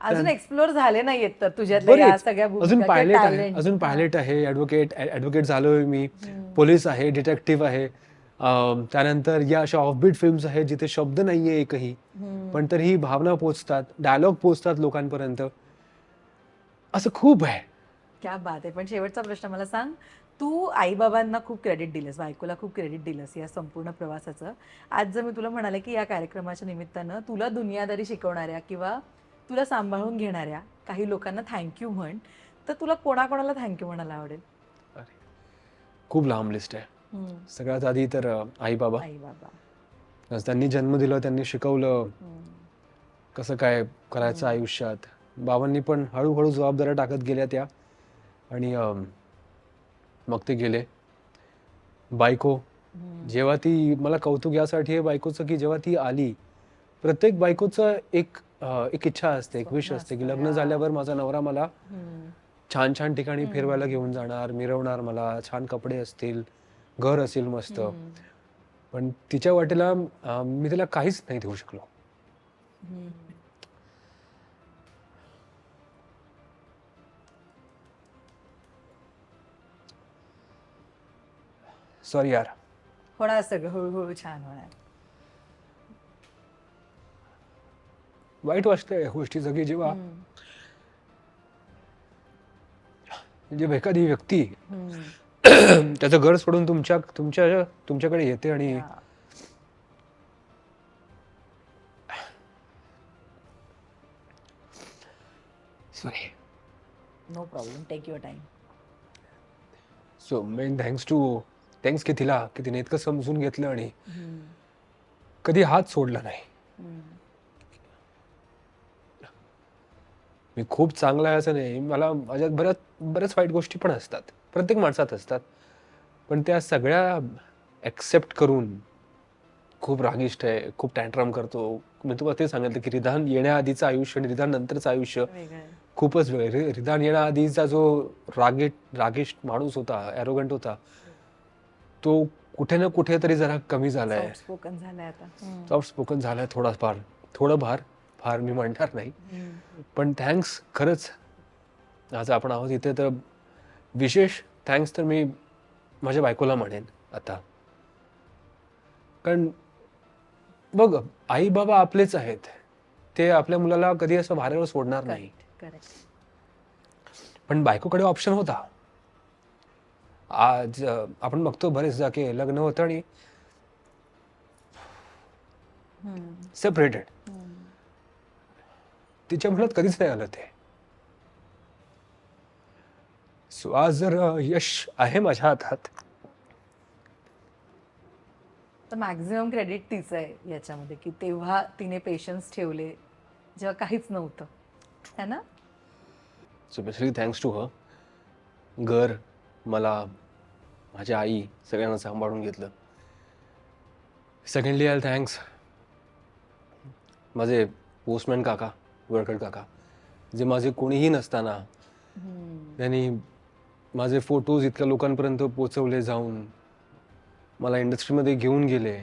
अजून एक्सप्लोर झाले नाहीयेत तर तुझ्यातल्या या बरेच. सगळ्या अजून भूमिका पायलट किंवा आहे, talent. अजून पायलट आहे, ऍडव्होकेट झालोय मी, पोलीस आहे, डिटेक्टिव्ह आहे. त्यानंतर या अशा ऑफबीट फिल्म्स आहेत जिथे शब्द नाहीये एकही, पण तरीही भावना पोचतात, डायलॉग पोचतात लोकांपर्यंत. असं खूप आहे. क्या बात आहे. पण शेवटचा प्रश्न मला सांग, तू आईबाबांना खूप क्रेडिट दिलंस, बायकोला खूप क्रेडिट दिलंस या संपूर्ण प्रवासाचं. आज जर मी तुला म्हणाले की या कार्यक्रमाच्या निमित्तानं तुला दुनियादारी शिकवणाऱ्या किंवा तुला सांभाळून घेणाऱ्या काही लोकांना थँक्यू म्हण, तर तुला कोणाकोणाला थँक्यू म्हणायला आवडेल? खूप लांब लिस्ट आहे. सगळ्यात आधी तर आई बाबा. आई बाबा. त्यांनी जन्म दिला, त्यांनी शिकवलं कसं काय करायचं आयुष्यात. बाबांनी पण हळूहळू जबाबदाऱ्या टाकत गेल्या त्या, आणि मग ते गेले. बायको, जेव्हा ती, मला कौतुक यासाठी आहे बायकोचं की जेव्हा ती आली, प्रत्येक बायकोचं एक इच्छा असते, एक विश असते की लग्न झाल्यावर माझा नवरा मला छान छान ठिकाणी फिरवायला घेऊन जाणार, मिरवणार, मला छान कपडे असतील, घर असेल मस्त. पण तिच्या वाटेला मी तिला काहीच नाही देऊ शकलो. सॉरी यार. होणार सगळं हळूहळू छान होणार. वाईट वाटतंय या गोष्टीचं की जेव्हा म्हणजे एखादी व्यक्ती त्याचं घर सोडून तुमच्याकडे येते आणि sorry. No problem, take your time. So main thanks की तिला, की तिने इतकं समजून घेतलं आणि कधी हात सोडला नाही. मी खूप चांगला आहे असं नाही, मला माझ्यात बऱ्याच वाईट गोष्टी पण असतात, प्रत्येक माणसात असतात. पण त्या सगळ्या ऍक्सेप्ट करून खूप रागिष्ट आहे, खूप टँट्रम करतो. मी तुम्हाला ते सांगितलं की रिधान येण्याआधीचं आयुष्य आणि रिधान नंतरचं आयुष्य खूपच वेगळं. रिधान येण्याआधीचा जो रागिष्ट माणूस होता, ॲरोगंट होता, तो कुठे ना कुठे तरी जरा कमी झालाय, सॉफ्ट स्पोकन झालाय आता. सॉफ्ट स्पोकन झालाय थोडंफार, फार मी म्हणणार नाही. पण थँक्स खरंच. आज आपण आहोत इथे, तर विशेष थँक्स तर मी माझ्या बायकोला म्हणेन आता. कारण बघ, आई बाबा आपलेच आहेत, ते आपल्या मुलाला कधी असं भारेवर सोडणार नाही. पण बायकोकडे ऑप्शन होता. आज आपण बघतो बरेचदा की लग्न होतं आणि सेपरेटेड, तिच्या मनात कधीच नाही आलं ते. सो आज जर यश आहे माझ्या हातात, तर मॅक्झिमम क्रेडिट तिचं आहे याच्यामध्ये, की तेव्हा तिने पेशन्स ठेवले जेव्हा काहीच नव्हतं, है ना? So basically thanks to her. घर, मला, माझी आई, सगळ्यांना सांभाळून घेतलं. सेकंडली आय थँक्स माझे पोस्टमॅन काका, वडकड काका, जे माझे कोणीही नसताना त्यांनी माझे फोटोज इतक्या लोकांपर्यंत पोचवले, जाऊन मला इंडस्ट्रीमध्ये घेऊन गेले.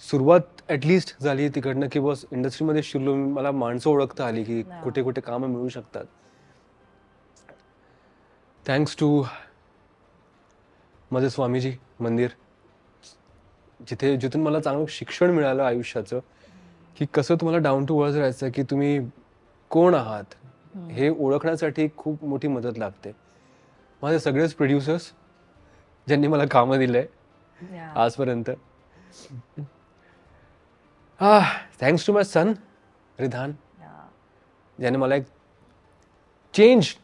सुरुवात ॲटलिस्ट झाली तिकडनं की बस इंडस्ट्रीमध्ये शिरलो, मला माणसं ओळखता आली की कुठे कुठे कामं मिळू शकतात. थँक्स टू माझे स्वामीजी मंदिर, जिथून मला चांगलं शिक्षण मिळालं आयुष्याचं, की कसं तुम्हाला डाऊन टू अर्थ राहायचं, की तुम्ही कोण आहात हे ओळखण्यासाठी खूप मोठी मदत लागते. माझे सगळेच प्रोड्युसर्स ज्यांनी मला कामं दिलंय आजपर्यंत. Thanks to my son Ridhaan, ज्याने मला एक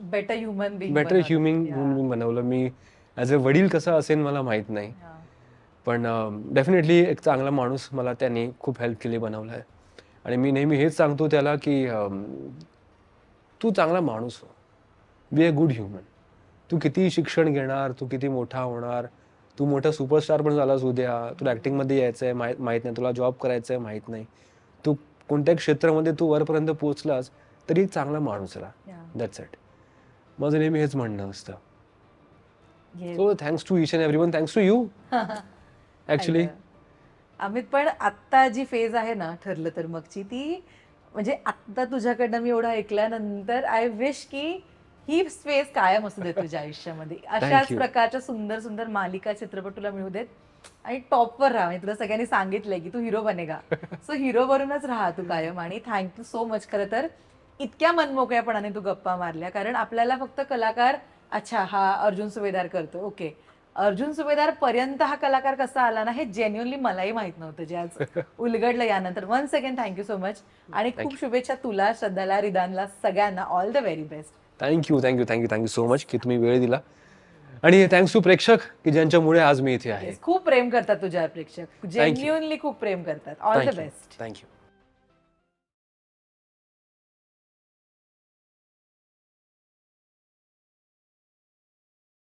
बेटर ह्युमन बिंग बनवलं. मी ॲज अ वडील कसा असेल मला माहीत नाही, पण डेफिनेटली एक चांगला माणूस मला त्यांनी खूप हेल्प केली, बनवलं आहे. आणि मी नेहमी हेच सांगतो त्याला की तू चांगला माणूस हो, बी अ गुड ह्युमन. तू किती शिक्षण घेणार, तू किती मोठा होणार, तू मोठा सुपरस्टार पण झालास उद्या, तुला ऍक्टिंगमध्ये यायचंय माहित नाही, तुला जॉब करायचंय माहित नाही, तू कोणत्या क्षेत्रामध्ये तू वरपर्यंत पोहोचलास तरी एक चांगला माणूस राहा. That's it. माझं नेहमी हेच म्हणणं असतं. So thanks to each and everyone, thanks to you actually. Amit, पण आत्ता जी फेज आहे ना ठरलं तर मगची, ती म्हणजे आत्ता तुझ्याकडनं मी एवढं ऐकल्यानंतर आय विश की ही फेज कायम असू दे तुझ्या आयुष्यामध्ये. अशाच प्रकारच्या सुंदर सुंदर मालिका, चित्रपट तुला मिळू देत आणि टॉपवर राहा. म्हणजे तुला सगळ्यांनी सांगितलंय की तू हिरो बनेगा, सो हिरो वरूनच राहा तू कायम. आणि थँक्यू सो मच खरं तर इतक्या मनमोकळ्यापणाने तू गप्पा मारल्या. कारण आपल्याला फक्त कलाकार, अच्छा हा अर्जुन सुभेदार करतो, ओके, अर्जुन सुभेदार पर्यंत हा कलाकार कसा आला ना, हे जेन्युअनली मलाही माहित नव्हतं, जे आज उलगडलं यानंतर. Once again thank you so much. आणि खूप शुभेच्छा तुला, श्रद्धाला, रिदानला, सगळ्यांना. All the very best. Thank you so much की तुम्ही वेळ दिला. आणि थँक्स टू प्रेक्षक की ज्यांच्यामुळे आज मी इथे आहे. खूप प्रेम करतात तुझ्यावर प्रेक्षक, जेन्युअनली खूप प्रेम करतात. All the best. थँक्यू.